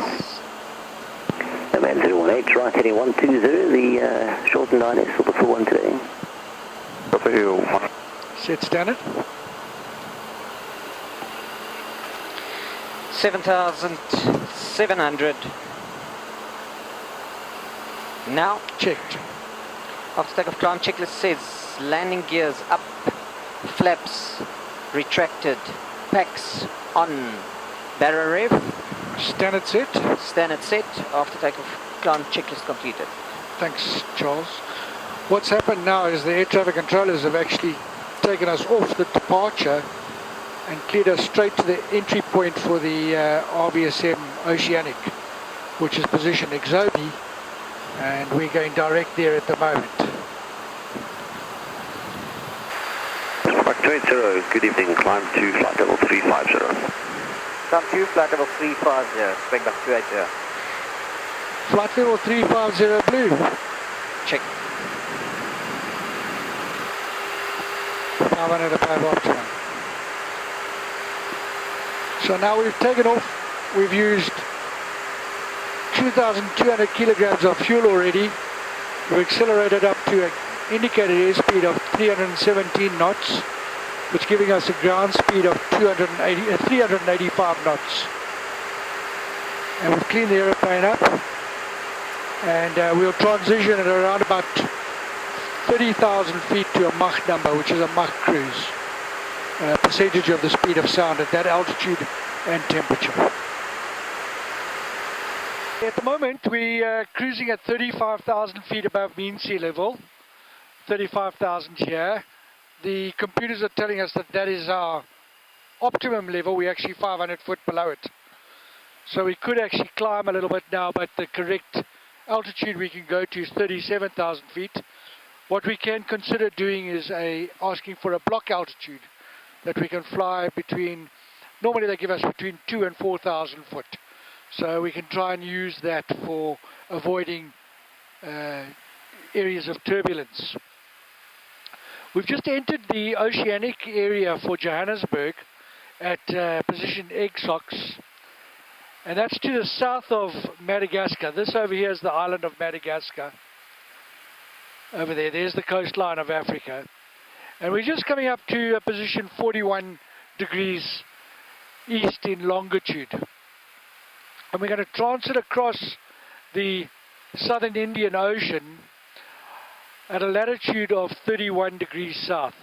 8, right heading 120, the shortened INS or the full one today.
Copy you.
Set standard.
7,700. Now,
Checked.
after takeoff climb checklist says landing gears up, flaps retracted, packs on, barra rev,
Standard set.
standard set, after takeoff climb checklist completed.
Thanks, Charles. What's happened now is the air traffic controllers have actually taken us off the departure and cleared us straight to the entry point for the RVSM Oceanic, which is positioned Exobi, and we're going direct there at the moment.
Mark 280, good evening, climb to flight level 350.
Climb to flight level 350, Springbok 280.
Flight level 350 blue.
Check.
500 above optimum. So now we've taken off, we've used 2,200 kilograms of fuel already. We've accelerated up to an indicated airspeed of 317 knots, which is giving us a ground speed of 385 knots. And we've cleaned the aeroplane up, and we'll transition at around about 30,000 feet to a Mach number, which is a Mach cruise. Percentage of the speed of sound at that altitude and temperature. At the moment we are cruising at 35,000 feet above mean sea level, 35,000 here. The computers are telling us that that is our optimum level. We're actually 500 foot below it. So we could actually climb a little bit now, but the correct altitude we can go to is 37,000 feet. What we can consider doing is asking for a block altitude that we can fly between, normally they give us between 2,000 and 4,000 foot. So we can try and use that for avoiding areas of turbulence. We've just entered the oceanic area for Johannesburg at position EGSOX, and that's to the south of Madagascar. This over here is the island of Madagascar. Over there, there's the coastline of Africa. And we're just coming up to position 41 degrees east in longitude. And we're going to transit across the southern Indian Ocean at a latitude of 31 degrees south,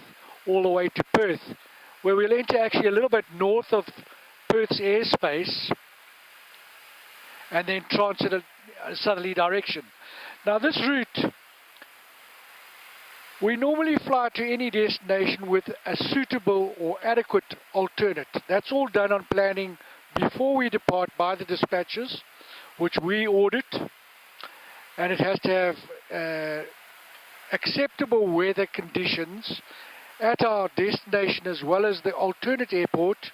all the way to Perth, where we'll enter actually a little bit north of Perth's airspace, and then transit a southerly direction. Now this route, we normally fly to any destination with a suitable or adequate alternate. That's all done on planning before we depart by the dispatchers, which we audit, and it has to have acceptable weather conditions at our destination as well as the alternate airport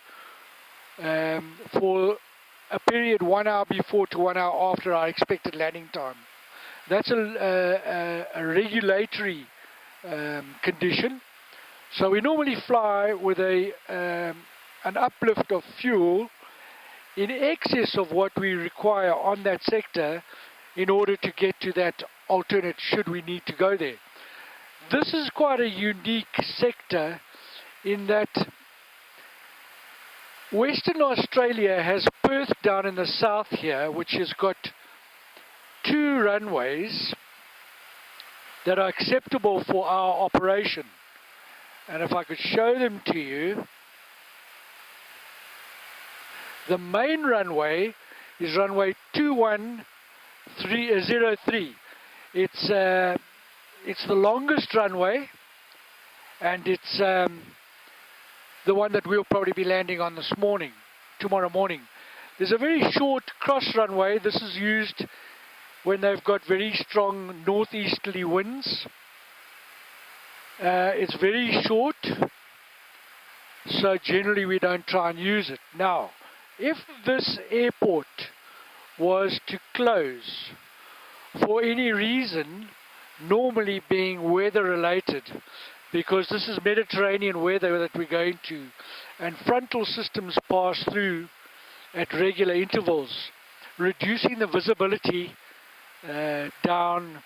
for a period 1 hour before to 1 hour after our expected landing time. That's a regulatory condition. So we normally fly with an uplift of fuel in excess of what we require on that sector in order to get to that alternate should we need to go there. This is quite a unique sector in that Western Australia has Perth down in the south here, which has got 2 runways that are acceptable for our operation. And if I could show them to you, the main runway is runway 21303. It's the longest runway, and it's the one that we'll probably be landing on tomorrow morning. There's a very short cross runway. This is used when they've got very strong northeasterly winds. It's very short, so generally we don't try and use it. Now, if this airport was to close for any reason, normally being weather related, because this is Mediterranean weather that we're going to, and frontal systems pass through at regular intervals, reducing the visibility down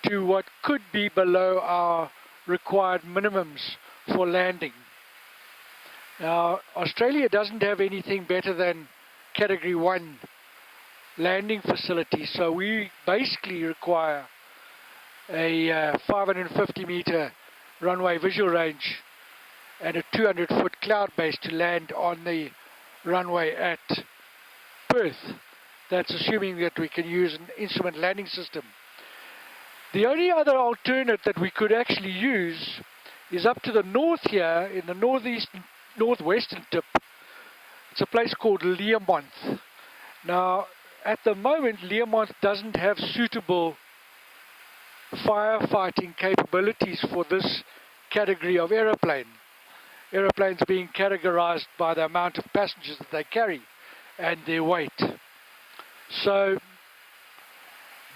to what could be below our required minimums for landing. Now, Australia doesn't have anything better than Category 1 landing facilities, so we basically require a 550 meter runway visual range and a 200-foot cloud base to land on the runway at Perth. That's assuming that we can use an instrument landing system. The only other alternate that we could actually use is up to the north here, in the northwestern tip. It's a place called Learmonth. Now, at the moment, Learmonth doesn't have suitable firefighting capabilities for this category of aeroplane. Aeroplanes being categorized by the amount of passengers that they carry and their weight. So,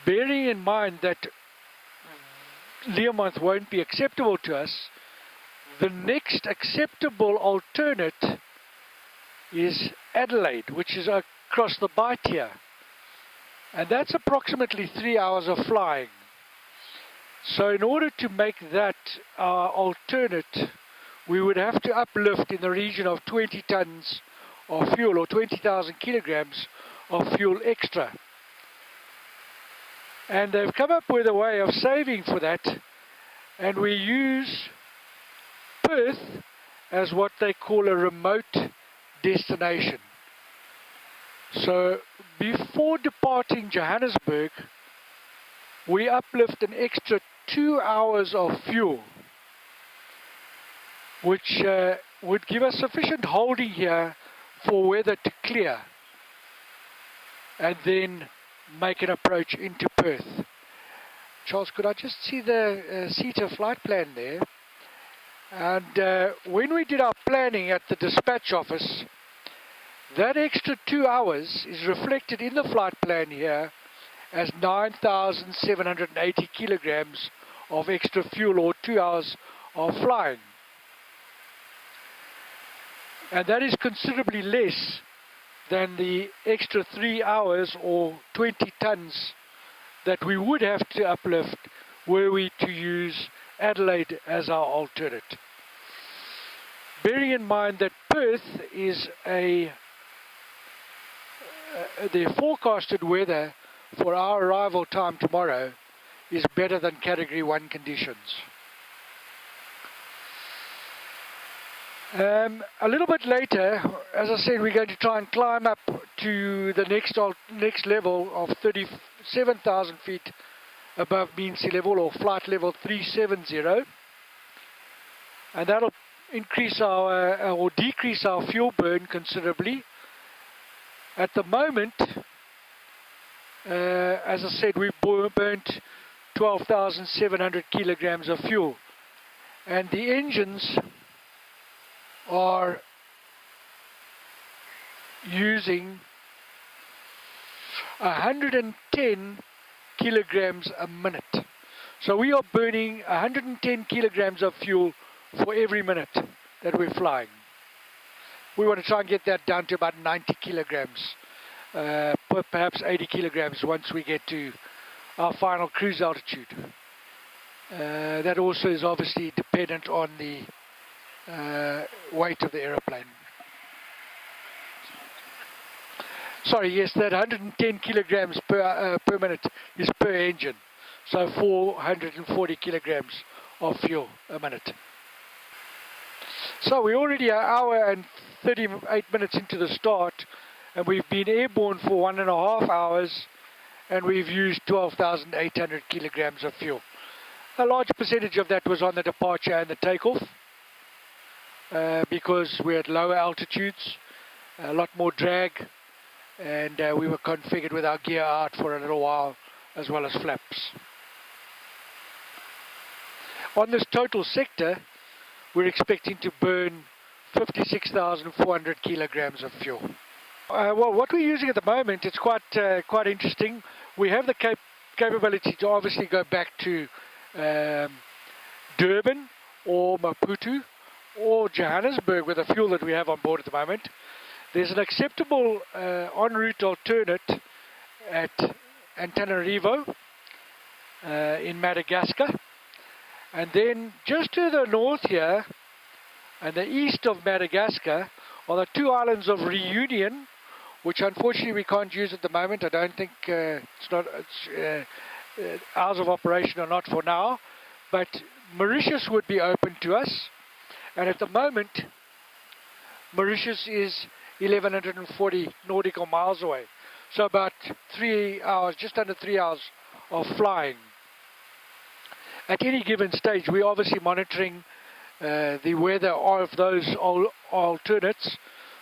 bearing in mind that Learmonth won't be acceptable to us, the next acceptable alternate is Adelaide, which is across the bight here. And that's approximately 3 hours of flying. So in order to make that our alternate, we would have to uplift in the region of 20 tons of fuel, or 20,000 kilograms of fuel extra. And they've come up with a way of saving for that, and we use Perth as what they call a remote destination. So before departing Johannesburg, we uplift an extra 2 hours of fuel, which would give us sufficient holding here for weather to clear, and then make an approach into Perth. Charles, could I just see the SETA flight plan there? And when we did our planning at the dispatch office, that extra 2 hours is reflected in the flight plan here as 9,780 kilograms of extra fuel, or 2 hours of flying. And that is considerably less than the extra 3 hours or 20 tons that we would have to uplift were we to use Adelaide as our alternate. Bearing in mind that Perth is the forecasted weather for our arrival time tomorrow is better than Category 1 conditions. A little bit later, as I said, we're going to try and climb up to the next level of 37,000 feet above mean sea level, or flight level 370, and that'll increase or decrease our fuel burn considerably. At the moment, as I said, we've burnt 12,700 kilograms of fuel, and the engines are using 110 kilograms a minute. So we are burning 110 kilograms of fuel for every minute that we're flying. We want to try and get that down to about 90 kilograms, perhaps 80 kilograms once we get to our final cruise altitude. That also is obviously dependent on the weight of the aeroplane. Sorry, yes, that 110 kilograms per minute is per engine, so 440 kilograms of fuel a minute. So we're already an hour and 38 minutes into the start, and we've been airborne for 1.5 hours, and we've used 12,800 kilograms of fuel. A large percentage of that was on the departure and the takeoff, because we're at lower altitudes, a lot more drag, and we were configured with our gear out for a little while, as well as flaps. On this total sector, we're expecting to burn 56,400 kilograms of fuel. Well, what we're using at the moment, it's quite interesting. We have the capability to obviously go back to Durban or Maputo or Johannesburg with the fuel that we have on board at the moment. There's an acceptable en route alternate at
Antananarivo in Madagascar. And then just to the north here, and the east of Madagascar, are the two islands of Reunion, which unfortunately we can't use at the moment. I don't think hours of operation are not for now, but Mauritius would be open to us. And at the moment, Mauritius is 1140 nautical miles away, so about 3 hours, just under 3 hours of flying. At any given stage, we're obviously monitoring the weather of those alternates,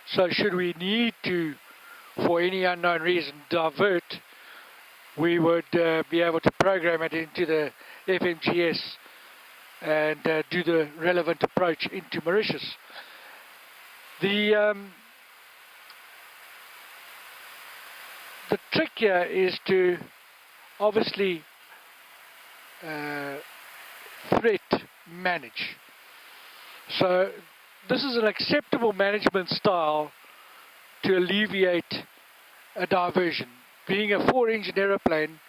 so should we need to, for any unknown reason, divert, we would be able to program it into the FMGS and do the relevant approach into Mauritius. The trick here is to obviously threat manage. So this is an acceptable management style to alleviate a diversion. Being a 4-engine aeroplane,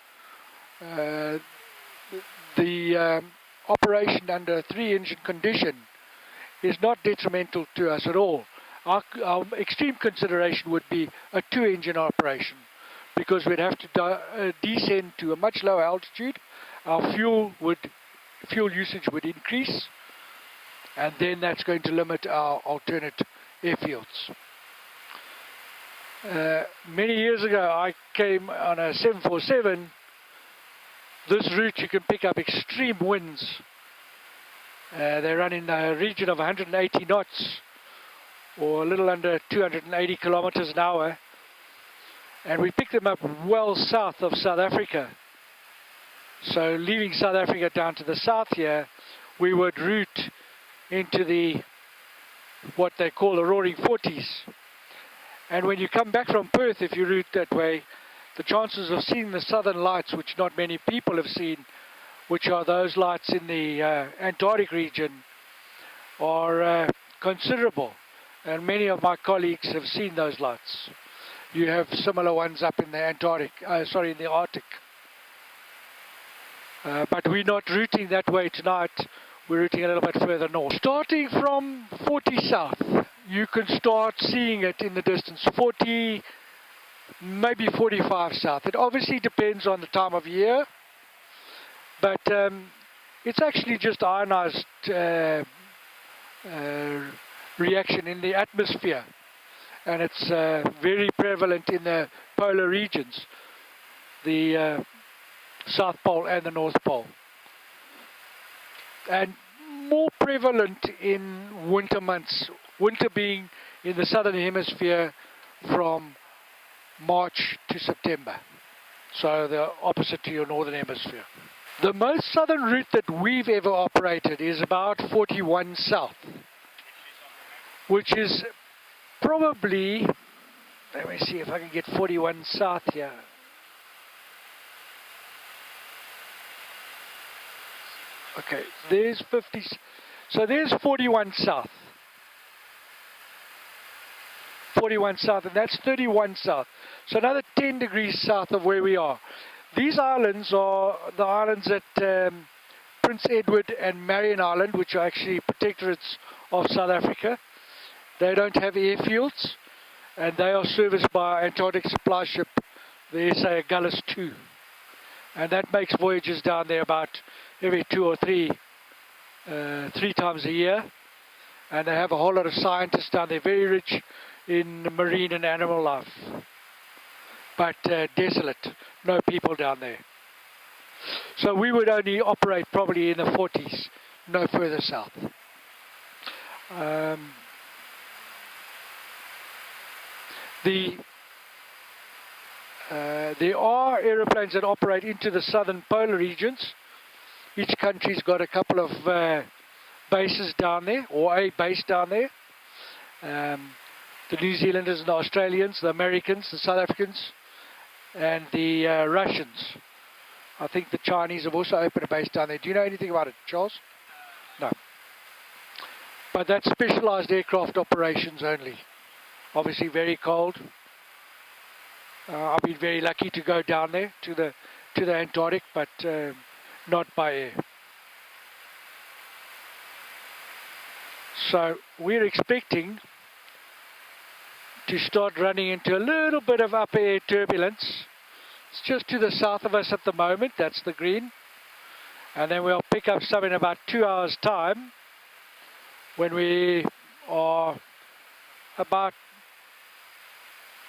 the operation under a 3-engine condition is not detrimental to us at all. Our extreme consideration would be a 2-engine operation, because we'd have to descend to a much lower altitude. Our fuel usage would increase, and then that's going to limit our alternate airfields. Many years ago, I came on a 747. This route you can pick up extreme winds. They run in the region of 180 knots, or a little under 280 kilometers an hour. And we picked them up well south of South Africa. So leaving South Africa down to the south here, we would route into what they call the Roaring Forties. And when you come back from Perth, if you route that way, the chances of seeing the southern lights, which not many people have seen, which are those lights in the Antarctic region, are considerable. And many of my colleagues have seen those lights. You have similar ones up in the in the Arctic. But we're not routing that way tonight. We're routing a little bit further north. Starting from 40 south, you can start seeing it in the distance. 40, maybe 45 south. It obviously depends on the time of year, but it's actually just ionized reaction in the atmosphere, and it's very prevalent in the polar regions, the South Pole and the North Pole, and more prevalent in winter months, winter being in the southern hemisphere from March to September, so the opposite to your northern hemisphere. The most southern route that we've ever operated is about 41 south, which is probably, let me see if I can get 41 south here. Okay, there's 50, so there's 41 south. 41 south, and that's 31 south. So another 10 degrees south of where we are. These islands are the islands at Prince Edward and Marion Island, which are actually protectorates of South Africa. They don't have airfields, and they are serviced by Antarctic supply ship, the SA Agulhas 2. And that makes voyages down there about every 2 or 3 times a year. And they have a whole lot of scientists down there, very rich in marine and animal life. But desolate, no people down there. So we would only operate probably in the 40s, no further south. There are aeroplanes that operate into the southern polar regions. Each country's got a couple of bases down there, or a base down there. The New Zealanders and the Australians, the Americans, the South Africans, and the Russians. I think the Chinese have also opened a base down there. Do you know anything about it, Charles? No. But that's specialized aircraft operations only. Obviously very cold. I've been very lucky to go down there to the Antarctic, but not by air. So we're expecting to start running into a little bit of upper air turbulence. It's just to the south of us at the moment, that's the green. And then we'll pick up some in about 2 hours' time when we are about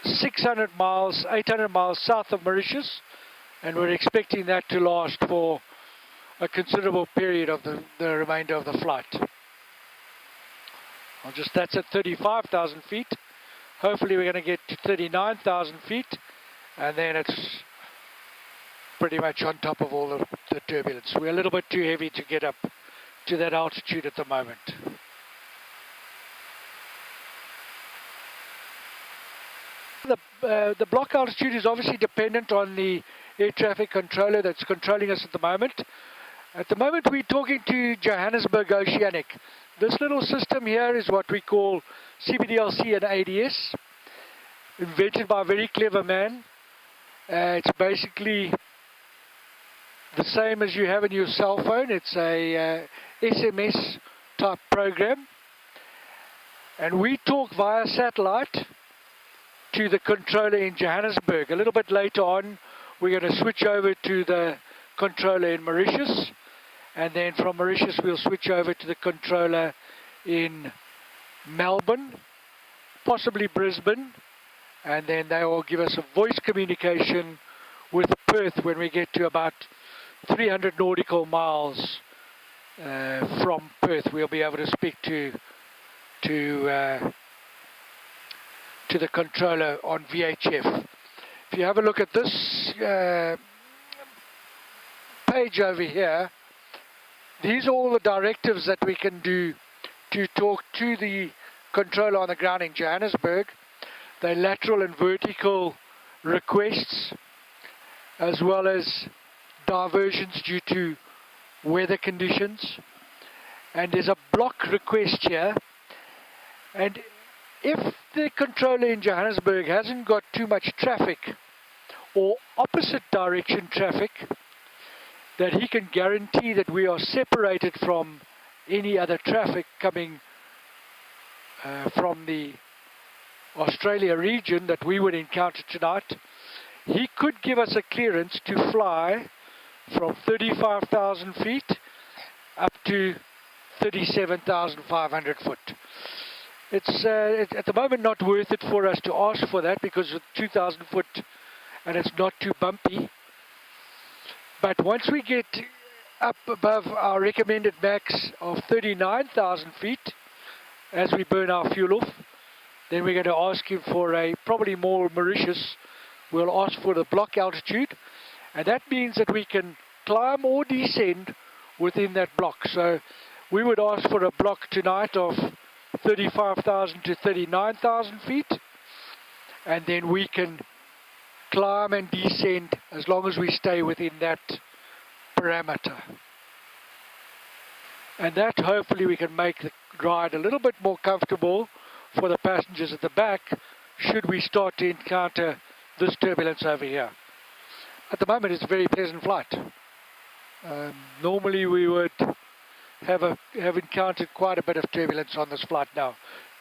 600 miles, 800 miles south of Mauritius, and we're expecting that to last for a considerable period of the remainder of the flight. That's at 35,000 feet. Hopefully we're going to get to 39,000 feet, and then it's pretty much on top of all the turbulence. We're a little bit too heavy to get up to that altitude at the moment. The block altitude is obviously dependent on the air traffic controller that's controlling us at the moment. At the moment we're talking to Johannesburg Oceanic. This little system here is what we call CBDLC and ADS, invented by a very clever man. It's basically the same as you have in your cell phone. It's a SMS type program, and we talk via satellite to the controller in Johannesburg. A little bit later on we're going to switch over to the controller in Mauritius, and then from Mauritius we'll switch over to the controller in Melbourne, possibly Brisbane, and then they will give us a voice communication with Perth when we get to about 300 nautical miles from Perth. We'll be able to speak to the controller on VHF. If you have a look at this page over here, these are all the directives that we can do to talk to the controller on the ground in Johannesburg. They're lateral and vertical requests, as well as diversions due to weather conditions. And there's a block request here, and if the controller in Johannesburg hasn't got too much traffic or opposite direction traffic, that he can guarantee that we are separated from any other traffic coming from the Australia region that we would encounter tonight, he could give us a clearance to fly from 35,000 feet up to 37,500 foot. It's at the moment not worth it for us to ask for that, because it's 2,000 foot and it's not too bumpy. But once we get up above our recommended max of 39,000 feet, as we burn our fuel off, then we're going to ask him for probably more Mauritius. We'll ask for the block altitude, and that means that we can climb or descend within that block. So we would ask for a block tonight of 35,000 to 39,000 feet, and then we can climb and descend as long as we stay within that parameter. And that hopefully we can make the ride a little bit more comfortable for the passengers at the back should we start to encounter this turbulence over here. At the moment it's a very pleasant flight. Normally we would have encountered quite a bit of turbulence on this flight now,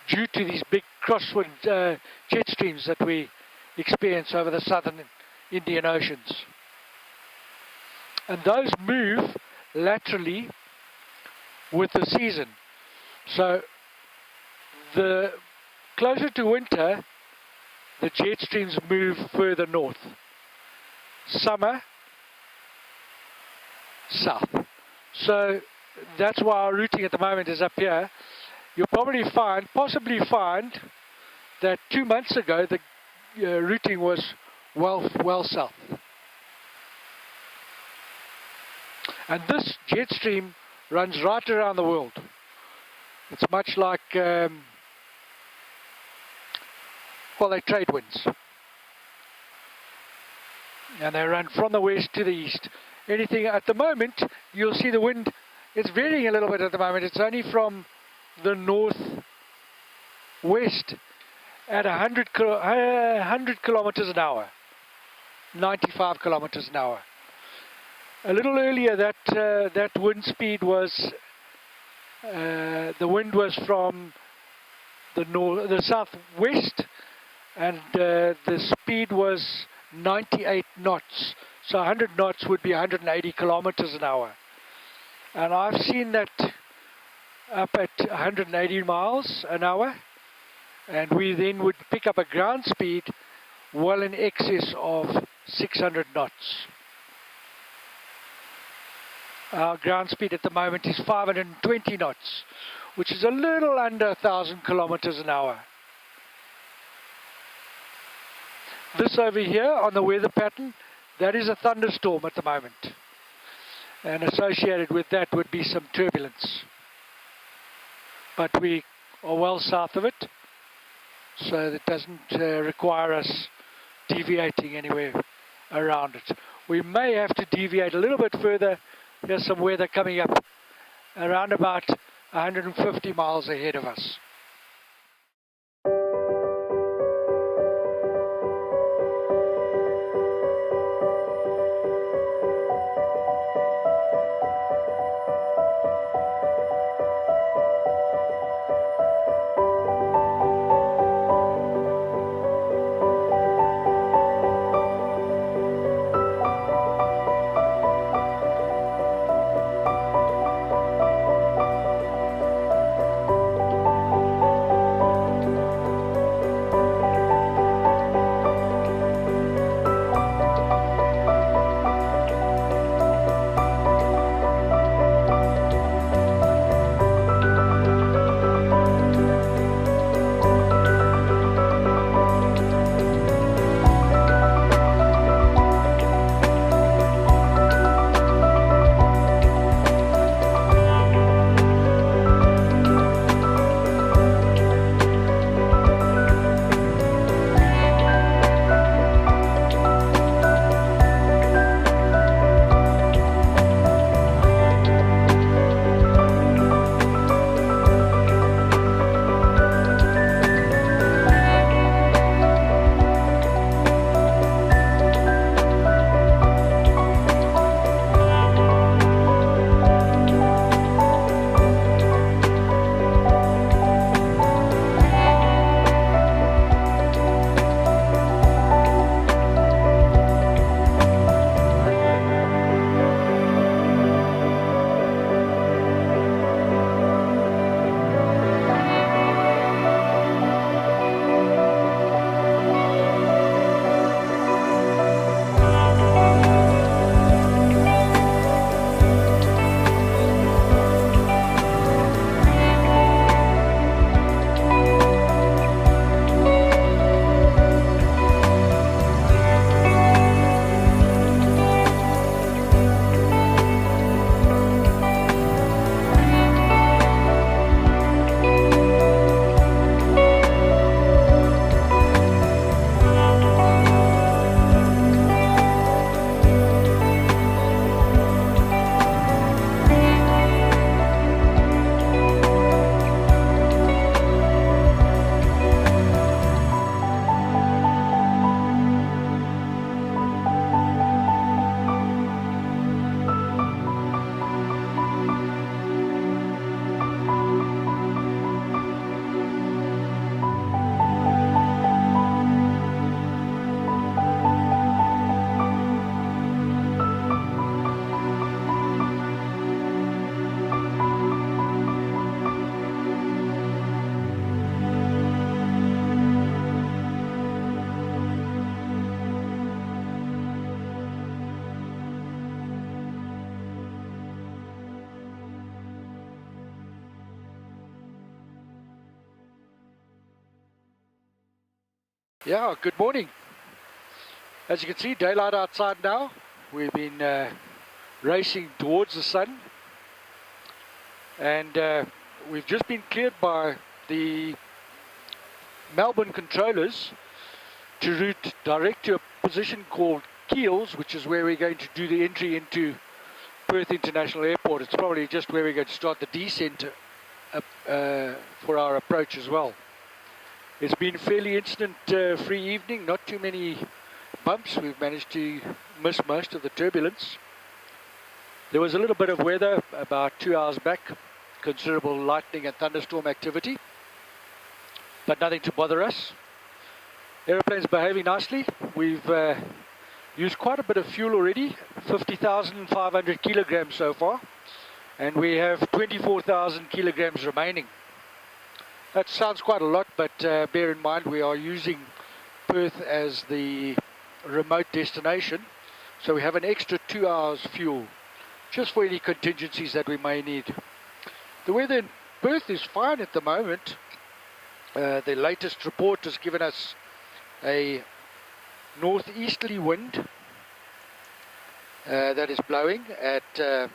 due to these big crosswind jet streams that we experience over the southern Indian Oceans. And those move laterally with the season. So the closer to winter, the jet streams move further north. Summer, south. So that's why our routing at the moment is up here. You'll probably possibly find that 2 months ago the routing was well south. And this jet stream runs right around the world. It's much like, they're trade winds. And they run from the west to the east. Anything at the moment, you'll see the wind, it's varying a little bit at the moment. It's only from the northwest at 100 kilometers an hour. 95 kilometers an hour. A little earlier, that wind speed was, the wind was from the southwest, and the speed was 98 knots. So 100 knots would be 180 kilometers an hour. And I've seen that up at 180 miles an hour, and we then would pick up a ground speed well in excess of 600 knots. Our ground speed at the moment is 520 knots, which is a little under 1,000 kilometers an hour. This over here on the weather pattern, that is a thunderstorm at the moment. And associated with that would be some turbulence. But we are well south of it, so that doesn't require us deviating anywhere around it. We may have to deviate a little bit further. There's some weather coming up around about 150 miles ahead of us. Yeah, good morning. As you can see, daylight outside now. We've been racing towards the sun, and we've just been cleared by the Melbourne controllers to route direct to a position called Keels, which is where we're going to do the entry into Perth International Airport. It's probably just where we're going to start the descent for our approach as well. It's been a fairly incident-free evening, not too many bumps. We've managed to miss most of the turbulence. There was a little bit of weather about 2 hours back, considerable lightning and thunderstorm activity, but nothing to bother us. Aeroplane's behaving nicely. We've used quite a bit of fuel already, 50,500 kilograms so far, and we have 24,000 kilograms remaining. That sounds quite a lot, but bear in mind we are using Perth as the remote destination, so we have an extra 2 hours fuel just for any contingencies that we may need. The weather in Perth is fine at the moment. The latest report has given us a northeasterly wind that is blowing at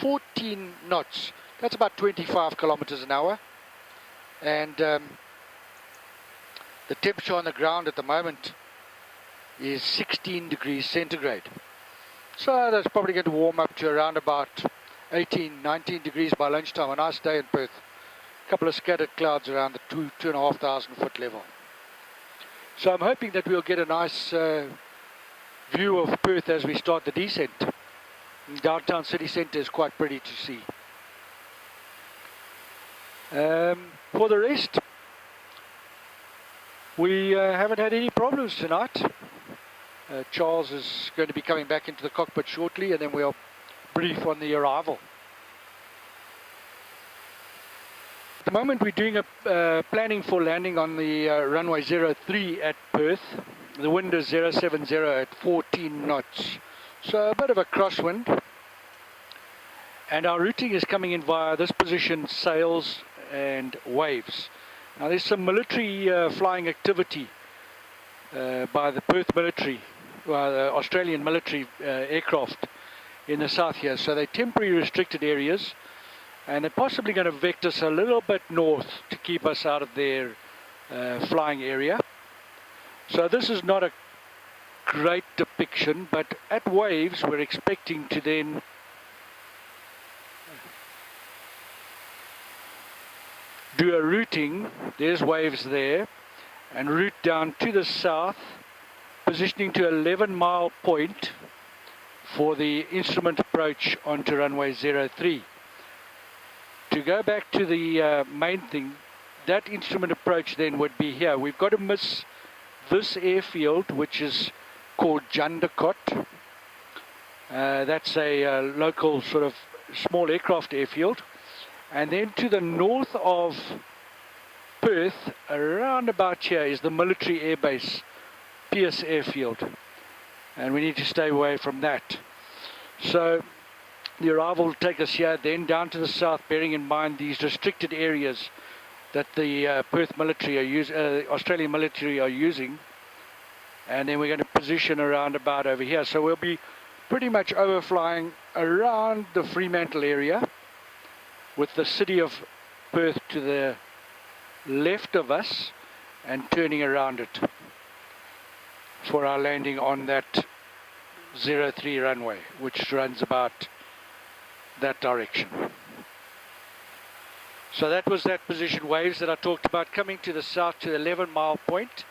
14 knots. That's about 25 kilometers an hour. And the temperature on the ground at the moment is 16 degrees centigrade. So that's probably going to warm up to around about 18, 19 degrees by lunchtime. A nice day in Perth. A couple of scattered clouds around the 2,500 foot level. So I'm hoping that we'll get a nice view of Perth as we start the descent. Downtown city centre is quite pretty to see. For the rest, we haven't had any problems tonight. Charles is going to be coming back into the cockpit shortly, and then we'll brief on the arrival. At the moment we're doing a planning for landing on the runway 03 at Perth. The wind is 070 at 14 knots, so a bit of a crosswind. And our routing is coming in via this position, sails and waves. Now there's some military flying activity by the Perth military, the Australian military aircraft in the south here. So they're temporary restricted areas, and they're possibly going to vect us a little bit north to keep us out of their flying area. So this is not a great depiction, but at waves we're expecting to then do a routing. There's waves there, and route down to the south, positioning to 11 Mile Point for the instrument approach onto runway 03. To go back to the main thing, that instrument approach then would be here. We've got to miss this airfield, which is called Jandakot. That's a local sort of small aircraft airfield. And then to the north of Perth, around about here, is the military airbase, Pearce Airfield. And we need to stay away from that. So the arrival will take us here, then down to the south, bearing in mind these restricted areas that the Perth military are Australian military are using. And then we're going to position around about over here. So we'll be pretty much overflying around the Fremantle area, with the city of Perth to the left of us, and turning around it for our landing on that 03 runway, which runs about that direction. So that was that position, waves that I talked about, coming to the south to 11 Mile Point,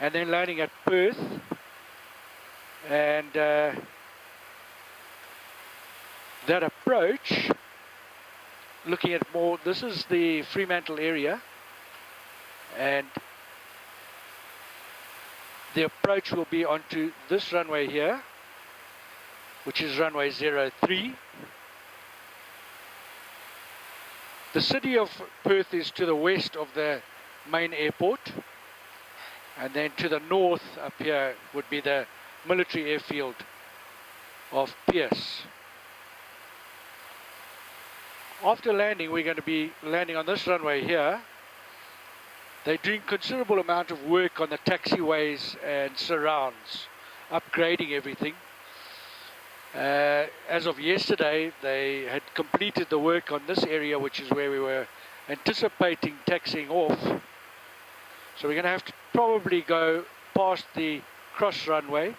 and then landing at Perth. And that approach, looking at more, this is the Fremantle area, and the approach will be onto this runway here, which is runway 03. The city of Perth is to the west of the main airport, and then to the north up here would be the military airfield of Pearce. After landing, we're going to be landing on this runway here. They're doing considerable amount of work on the taxiways and surrounds, upgrading everything. As of yesterday, they had completed the work on this area, which is where we were anticipating taxiing off. So we're going to have to probably go past the cross runway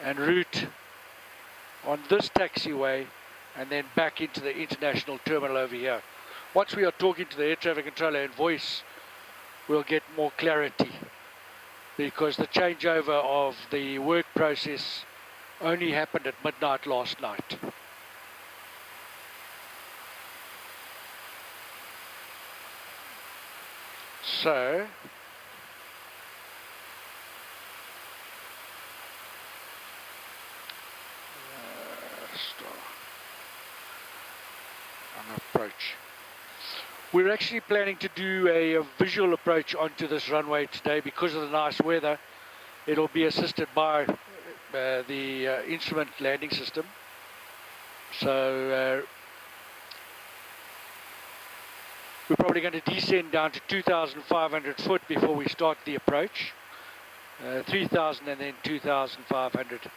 and route on this taxiway, and then back into the international terminal over here. Once we are talking to the air traffic controller in voice, we'll get more clarity because the changeover of the work process only happened at midnight last night. So, an approach. We're actually planning to do a visual approach onto this runway today because of the nice weather. It'll be assisted by the instrument landing system. So we're probably going to descend down to 2,500 foot before we start the approach. 3,000 and then 2,500,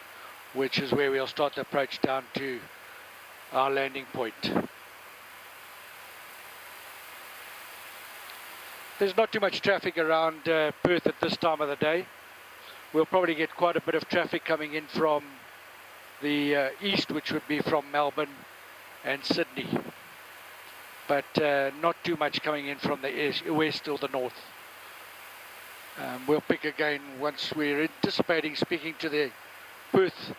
which is where we'll start the approach down to our landing point. There's not too much traffic around Perth at this time of the day. We'll probably get quite a bit of traffic coming in from the east, which would be from Melbourne and Sydney. But not too much coming in from the west or the north. We'll pick again once we're anticipating speaking to the Perth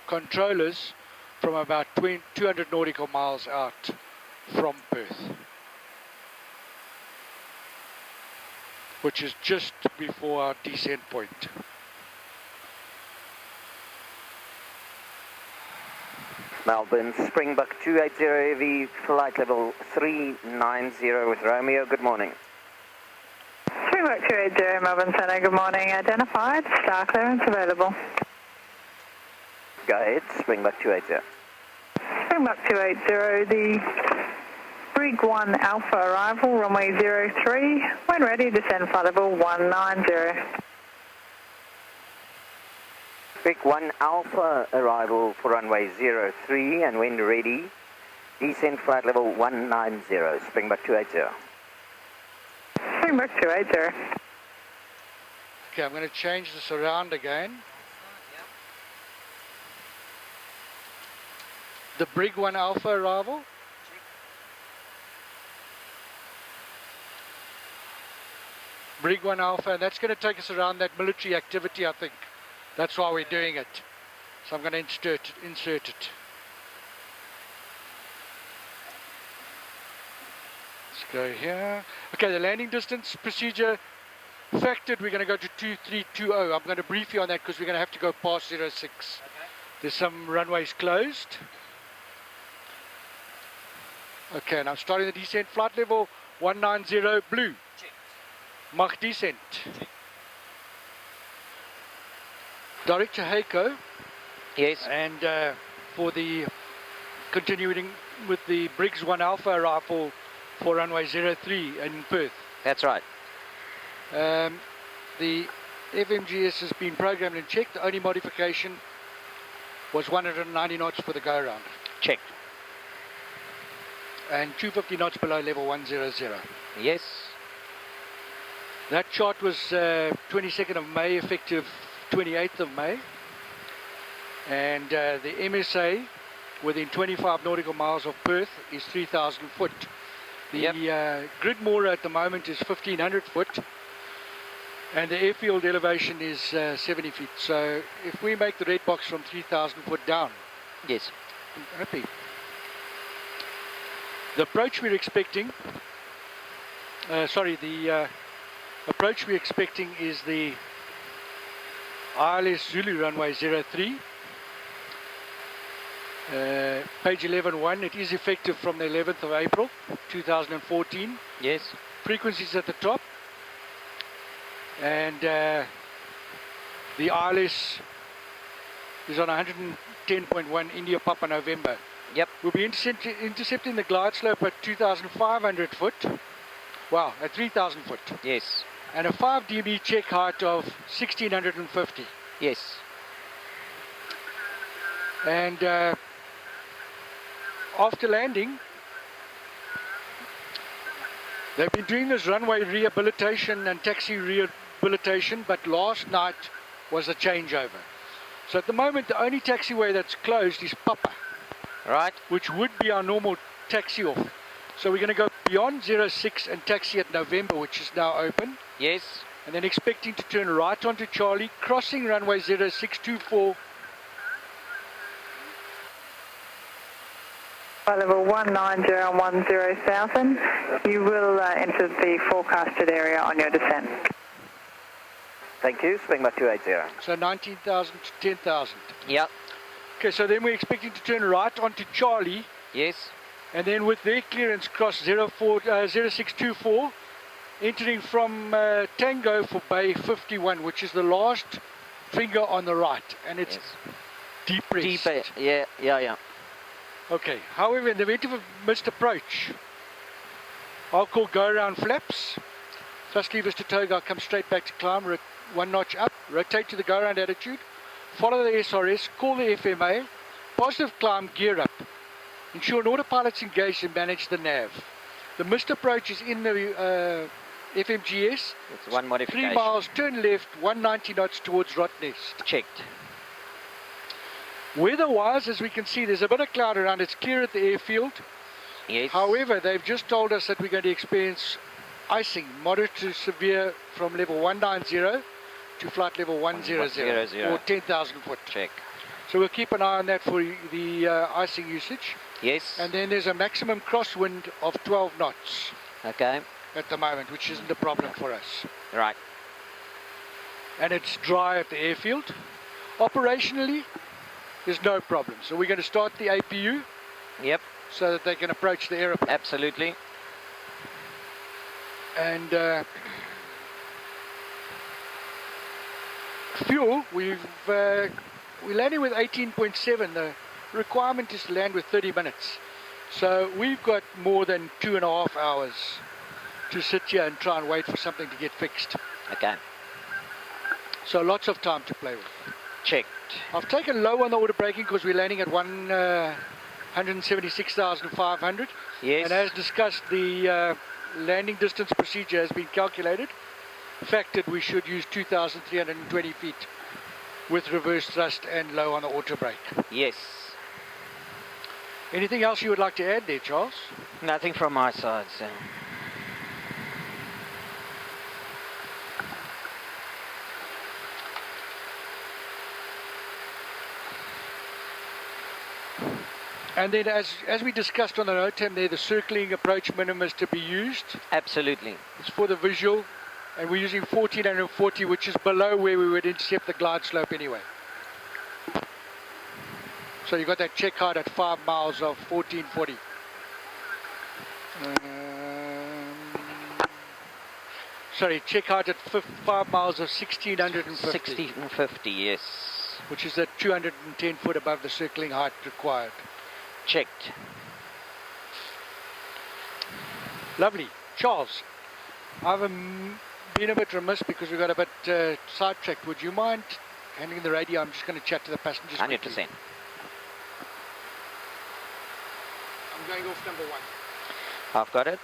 controllers from about 200 nautical miles out from Perth, which is just before our descent point.
Melbourne, Springbok 280 Heavy, flight level 390 with Romeo, good morning.
Springbok 280 Melbourne Center, good morning. Identified, star clearance available.
Go ahead, Springbok 280.
Springbok 280, the Brig 1 Alpha arrival, runway 03. When ready, descend flight level 190.
Brig 1 Alpha arrival for runway 03, and when ready, descend flight level 190, Springbok 280.
Springbok 280.
Okay, I'm going to change this around again. The Brig 1 Alpha arrival. Brig 1 Alpha, and that's going to take us around that military activity, I think. That's why we're doing it. So I'm going to insert it. Let's go here. Okay, the landing distance procedure factored, we're going to go to 2320. I'm going to brief you on that because we're going to have to go past 06. Okay. There's some runways closed. Okay, and I'm starting the descent. Flight level 190 blue. Mach descent. Director Heiko.
Yes.
And for the continuing with the Briggs 1 Alpha arrival for runway 03 in Perth.
That's right.
The FMGS has been programmed and checked. The only modification was 190 knots for the go-around.
Checked.
And 250 knots below level 100.
Yes.
That chart was 22nd of May, effective 28th of May. And the MSA within 25 nautical miles of Perth is 3,000 foot. The grid moorer at the moment is 1,500 foot. And the airfield elevation is 70 feet. So if we make the red box from 3,000 foot down,
yes,
I'm happy. The approach we're expecting, the approach we're expecting is the ILS Zulu runway 03. Page 11.1, it is effective from the 11th of April 2014.
Yes.
Frequencies at the top. And the ILS is on 110.1 India Papa November.
Yep.
We'll be intercepting the glide slope at 2,500 foot. Wow, at 3,000 foot.
Yes.
And a 5 dB check height of 1,650.
Yes.
And after landing, they've been doing this runway rehabilitation and taxi rehabilitation, but last night was a changeover. So at the moment, the only taxiway that's closed is Papa.
Right.
Which would be our normal taxi off. So we're going to go beyond 06 and taxi at November, which is now open.
Yes.
and then expecting to turn right onto Charlie, crossing runway 0624.
Flight level 19010 you will enter the forecasted area on your descent.
Thank you. Swing by 280.
So 19,000 to 10,000.
Yeah.
Okay, so then we're expecting to turn right onto Charlie,
Yes.
and then with their clearance cross 0624, entering from Tango for Bay 51, which is the last finger on the right, and it's
Yes.
depressed.
Deeper. Yeah.
Okay, however, in the event of a missed approach, I'll call go around flaps, thrust levers to tow, come straight back to climb, one notch up, rotate to the go around attitude, follow the SRS, call the FMA, positive climb, gear up, ensure an autopilot's engaged and manage the nav. The missed approach is in the FMGS,
It's one modification.
3 miles, turn left, 190 knots towards Rottnest.
Checked.
Weather-wise, as we can see, there's a bit of cloud around. It's clear at the airfield.
Yes.
However, they've just told us that we're going to experience icing, moderate to severe, from level 190 to flight level 100,
100.
or 10,000 foot.
Check.
So we'll keep an eye on that for the icing usage.
Yes.
And then there's a maximum crosswind of 12 knots
Okay.
at the moment, which isn't a problem for us.
Right.
And it's dry at the airfield. Operationally, there's no problem. So we're going to start the APU
Yep.
so that they can approach the aeroplane.
Absolutely.
And fuel, we're landing with 18.7. The requirement is to land with 30 minutes. So we've got more than 2.5 hours to sit here and try and wait for something to get fixed.
Okay.
So lots of time to play with.
Checked.
I've taken low on the auto braking because we're landing at 176,500.
Yes.
And as discussed, the landing distance procedure has been calculated. Factored, we should use 2,320 feet with reverse thrust and low on the auto brake.
Yes.
Anything else you would like to add there, Charles?
Nothing from my side, sir.
And then as we discussed on the NOTAM there, the circling approach minimum is to be used.
Absolutely.
It's for the visual, and we're using 1440, which is below where we would intercept the glide slope anyway. So you got that check height at 5 miles of 1440. Sorry, check height at 5 miles of 1650.
1650, yes.
Which is at 210 foot above the circling height required.
Checked.
Lovely. Charles, I've been a bit remiss because we got a bit sidetracked. Would you mind handling the radio? I'm just going to chat to the passengers.
100%.
quickly. I'm going off number 1.
I've got it.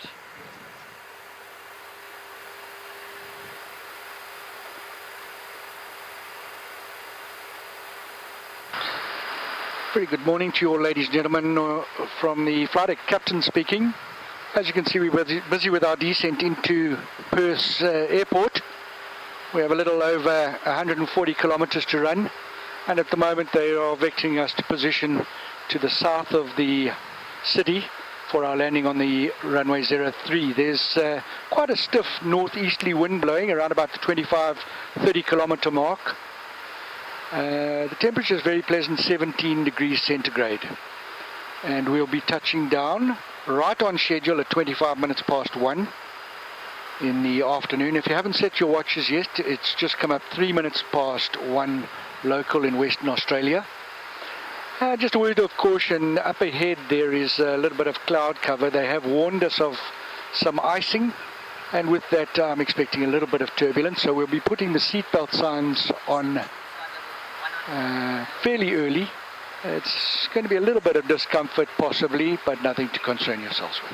Very good morning to you all, ladies and gentlemen, from the flight deck captain speaking. As you can see, we're busy with our descent into Perth Airport. We have a little over 140 kilometers to run, and at the moment they are vectoring us to position to the south of the city for our landing on the runway 03. There's quite a stiff northeasterly wind blowing around about the 25-30 kilometer mark. The temperature is very pleasant, 17 degrees centigrade, and we'll be touching down right on schedule at 25 minutes past 1 in the afternoon. If you haven't set your watches yet, it's just come up 3 minutes past 1 local in Western Australia. Just a word of caution, up ahead there is a little bit of cloud cover. They have warned us of some icing, and with that I'm expecting a little bit of turbulence, so we'll be putting the seatbelt signs on fairly early. It's going to be a little bit of discomfort possibly, but nothing to concern yourselves with.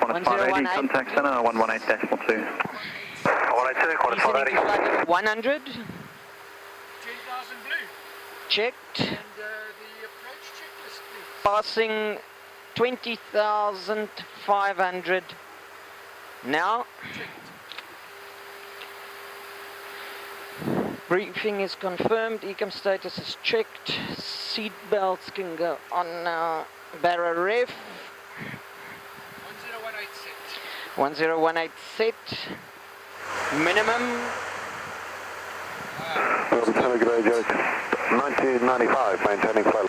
Contact center 118.2. 182, quarter 580.
100.
10,000 blue.
Checked.
And the approach checklist, please.
Passing 20,500 now. Briefing is confirmed, ecam status is checked, seat belts can go on now, barra ref. 1018 set, minimum.
Good day, Joe. 1995, maintaining flight.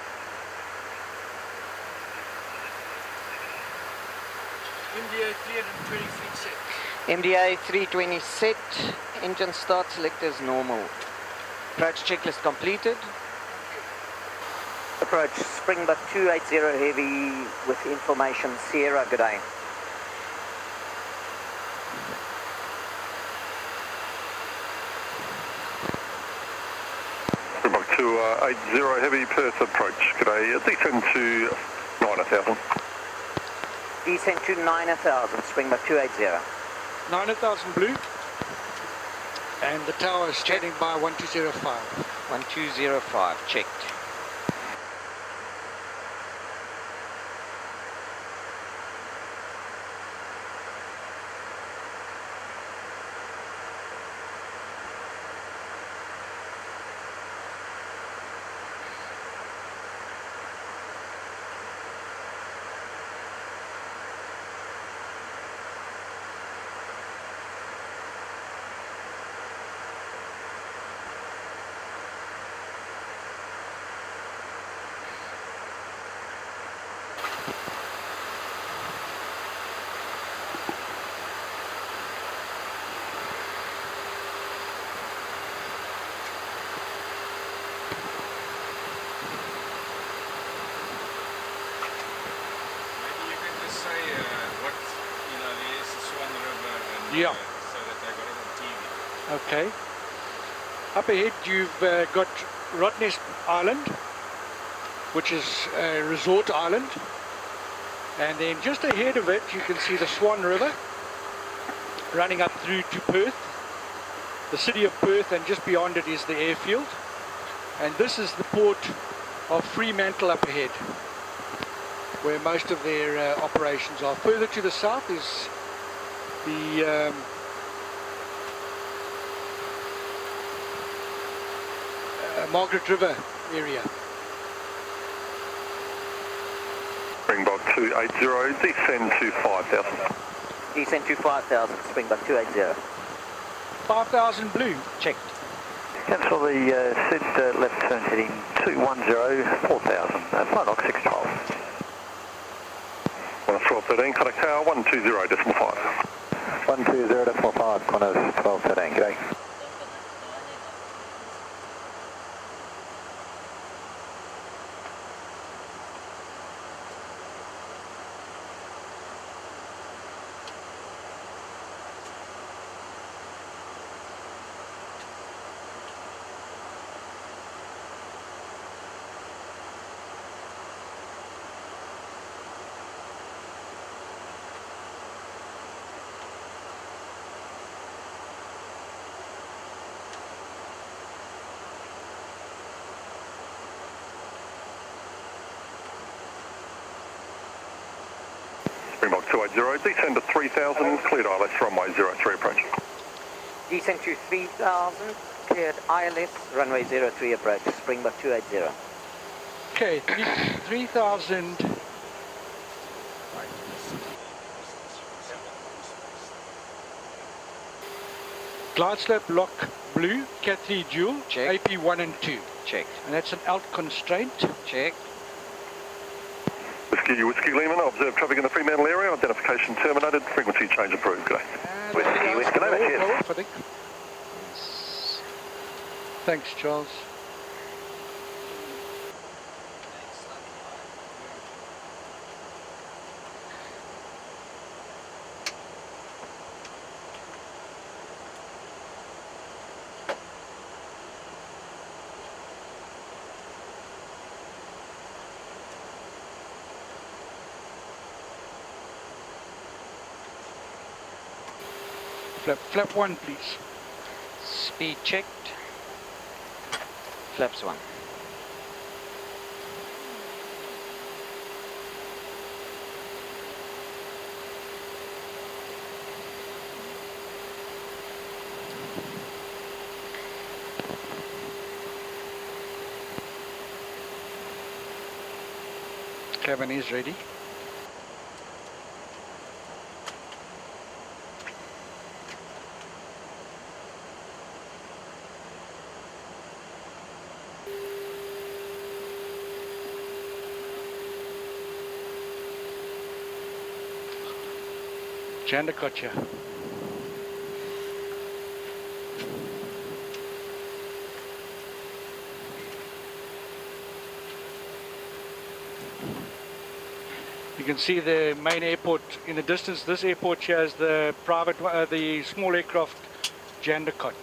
MDA 323 set.
MDA 320 set, engine start select as normal. Approach checklist completed.
Approach Springbok 280 Heavy with information Sierra, good day.
Springbok 280 Heavy, Perth approach. Good day. Descend to 9,000.
Descent to 9,000, Springbok 280.
9,000 blue. And the tower is standing by 1205.
1205, checked.
Yeah.
So that they got it on TV.
Okay. Up ahead you've got Rottnest Island, which is a resort island. And then just ahead of it you can see the Swan River running up through to Perth, the city of Perth, and just beyond it is the airfield. And this is the port of Fremantle up ahead, where most of their operations are. Further to the south is the Margaret River area.
Springbok 280, descend to 5,000.
Descent to 5,000, Springbok 280.
5,000 blue.
Checked.
Cancel the SID left turn heading 210, 4,000, flight log 612.
1213, contact tower 120.5.
120.5, Qantas 1213, g'day.
Springbok 280, descend to 3,000, cleared ILS, runway 03 approach.
Descent to 3,000, cleared ILS, runway 03 approach, Springbok 280.
Okay, 3,000. Glide slope lock blue, Cat 3 dual,
Check.
AP 1 and 2.
Checked.
And that's an alt constraint.
Checked.
Whiskey Lehman, observe traffic in the Fremantle area, identification terminated, frequency change approved, good day. Whiskey Lima, cheers.
I think. Thanks, Charles. Flap 1, please.
Speed checked. Flaps 1.
Cabin is ready. Jandakot, yeah. You can see the main airport in the distance. This airport here is the private, the small aircraft Jandakot.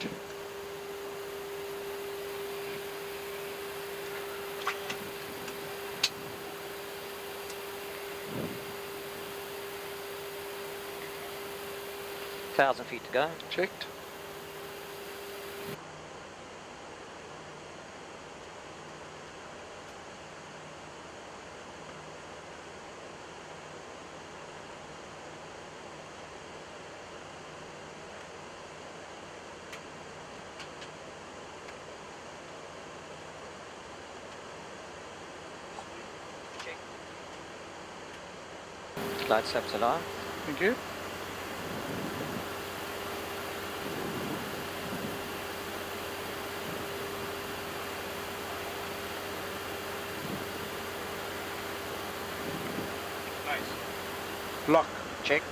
Thousand feet to go.
Checked.
Glide steps alive.
Thank you. Lock.
Check.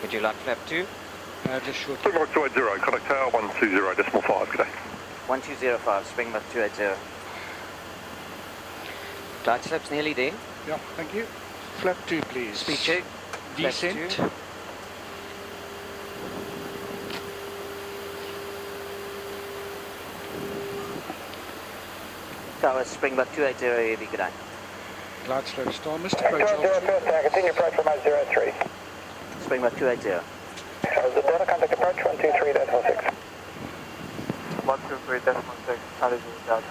Would you like flap 2?
Just short.
Springbok 280, contact tower 120.5, good day.
1205, Springbok 280. Glide steps nearly there.
Yeah, thank you. Flap 2, please.
Speed check.
Descent.
Flap 2. Tower Springbok 280, heavy, good day.
Glide slope stall. Missed approach altitude.
Continue approach from 03.
Springbok 280.
The Delta contact approach 123.46.
123.6, altitude Delta.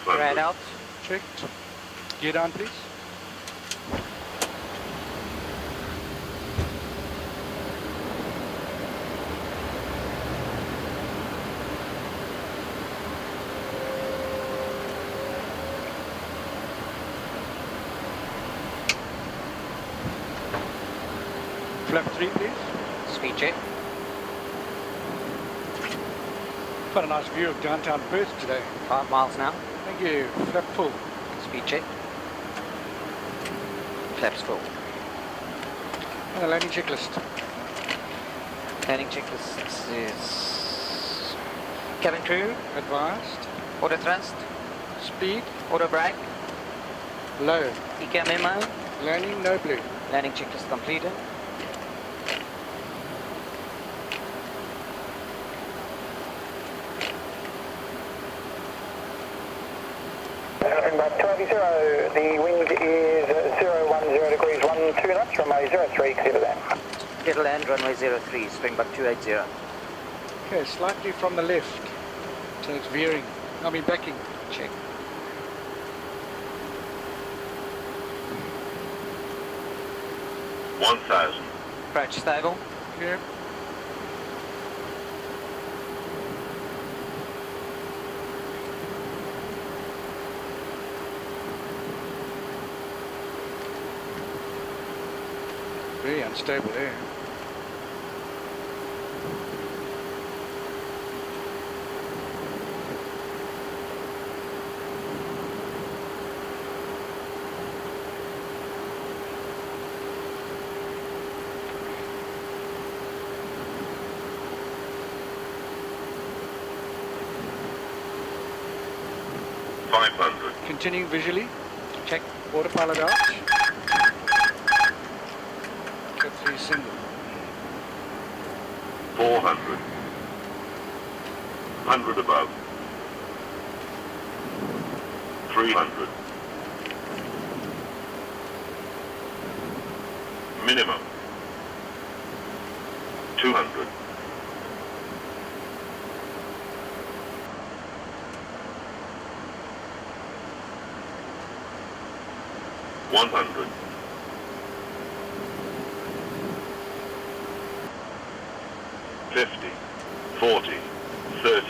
Ran out.
Checked. Gear down, please. Flap 3, please.
Speed check.
Quite a nice view of downtown Perth today.
5 miles now.
Thank you. Flap full.
Speed check. Flaps full.
And the landing checklist.
Landing checklist is cabin crew,
Advised.
auto thrust,
Speed.
auto brake,
Low.
ECA memo,
Landing no blue.
landing checklist completed.
Springbok 280, the wind is 010 degrees 12 knots, runway 03, clear to land.
Clear to land, runway 03, Springbok 280.
Okay, slightly from the left. So it's veering. I mean backing.
Check. Approach stable.
Yeah. Very unstable there. Continuing visually.
Check.
Autopilot out. Cut 3 single.
400. 100 above. 300. Minimum. 200.
100. $50, $40, $30,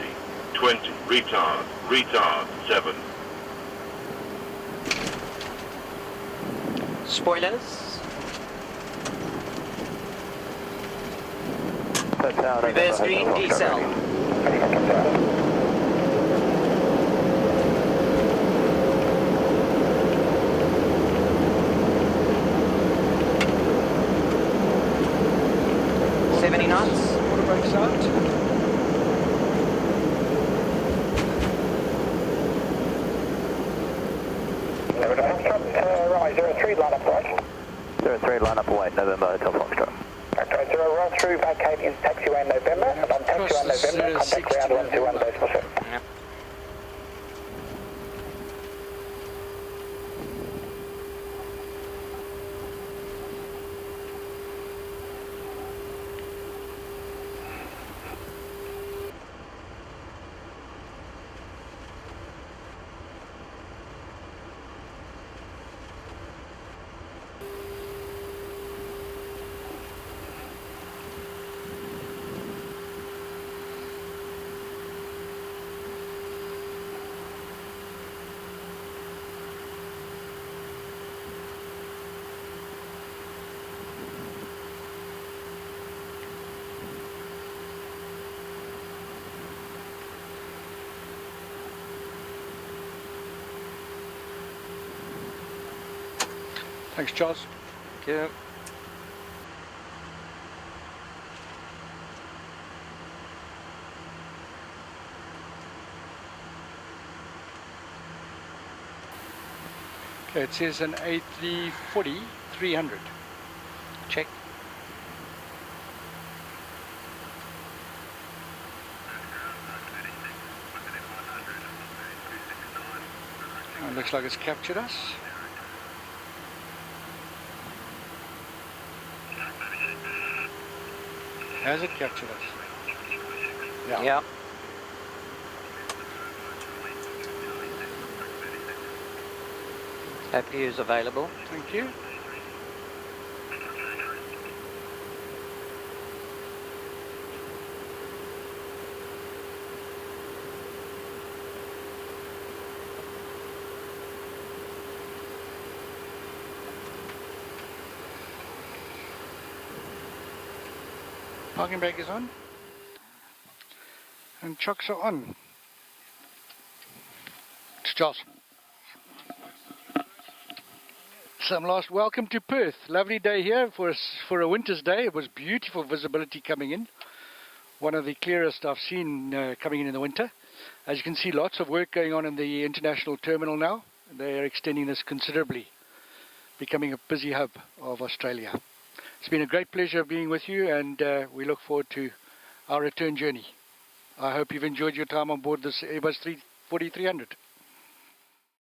$20, retard, retard, 7.
Spoilers.
Reverse green, decel.
Quarter brakes out.
Runway 03, line up right.
03, line up white, November Hotel Foxtrot.
Okay, 0, roll through, vacate into taxiway in November, and on taxiway in November, contact ground 121 decimal 7.
Yep.
Thanks, Charles.
Thank you.
Okay, it says an A340 300.
Check.
Oh, looks like it's captured us. Has it captured us? Yeah.
Yeah. APU is available.
Thank you. Parking brake is on. And chocks are on. It's Charles. Some last welcome to Perth. Lovely day here for a winter's day. It was beautiful visibility coming in. One of the clearest I've seen coming in the winter. As you can see, lots of work going on in the international terminal now. They are extending this considerably, becoming a busy hub of Australia. It's been a great pleasure being with you, and we look forward to our return journey. I hope you've enjoyed your time on board this Airbus 340-300.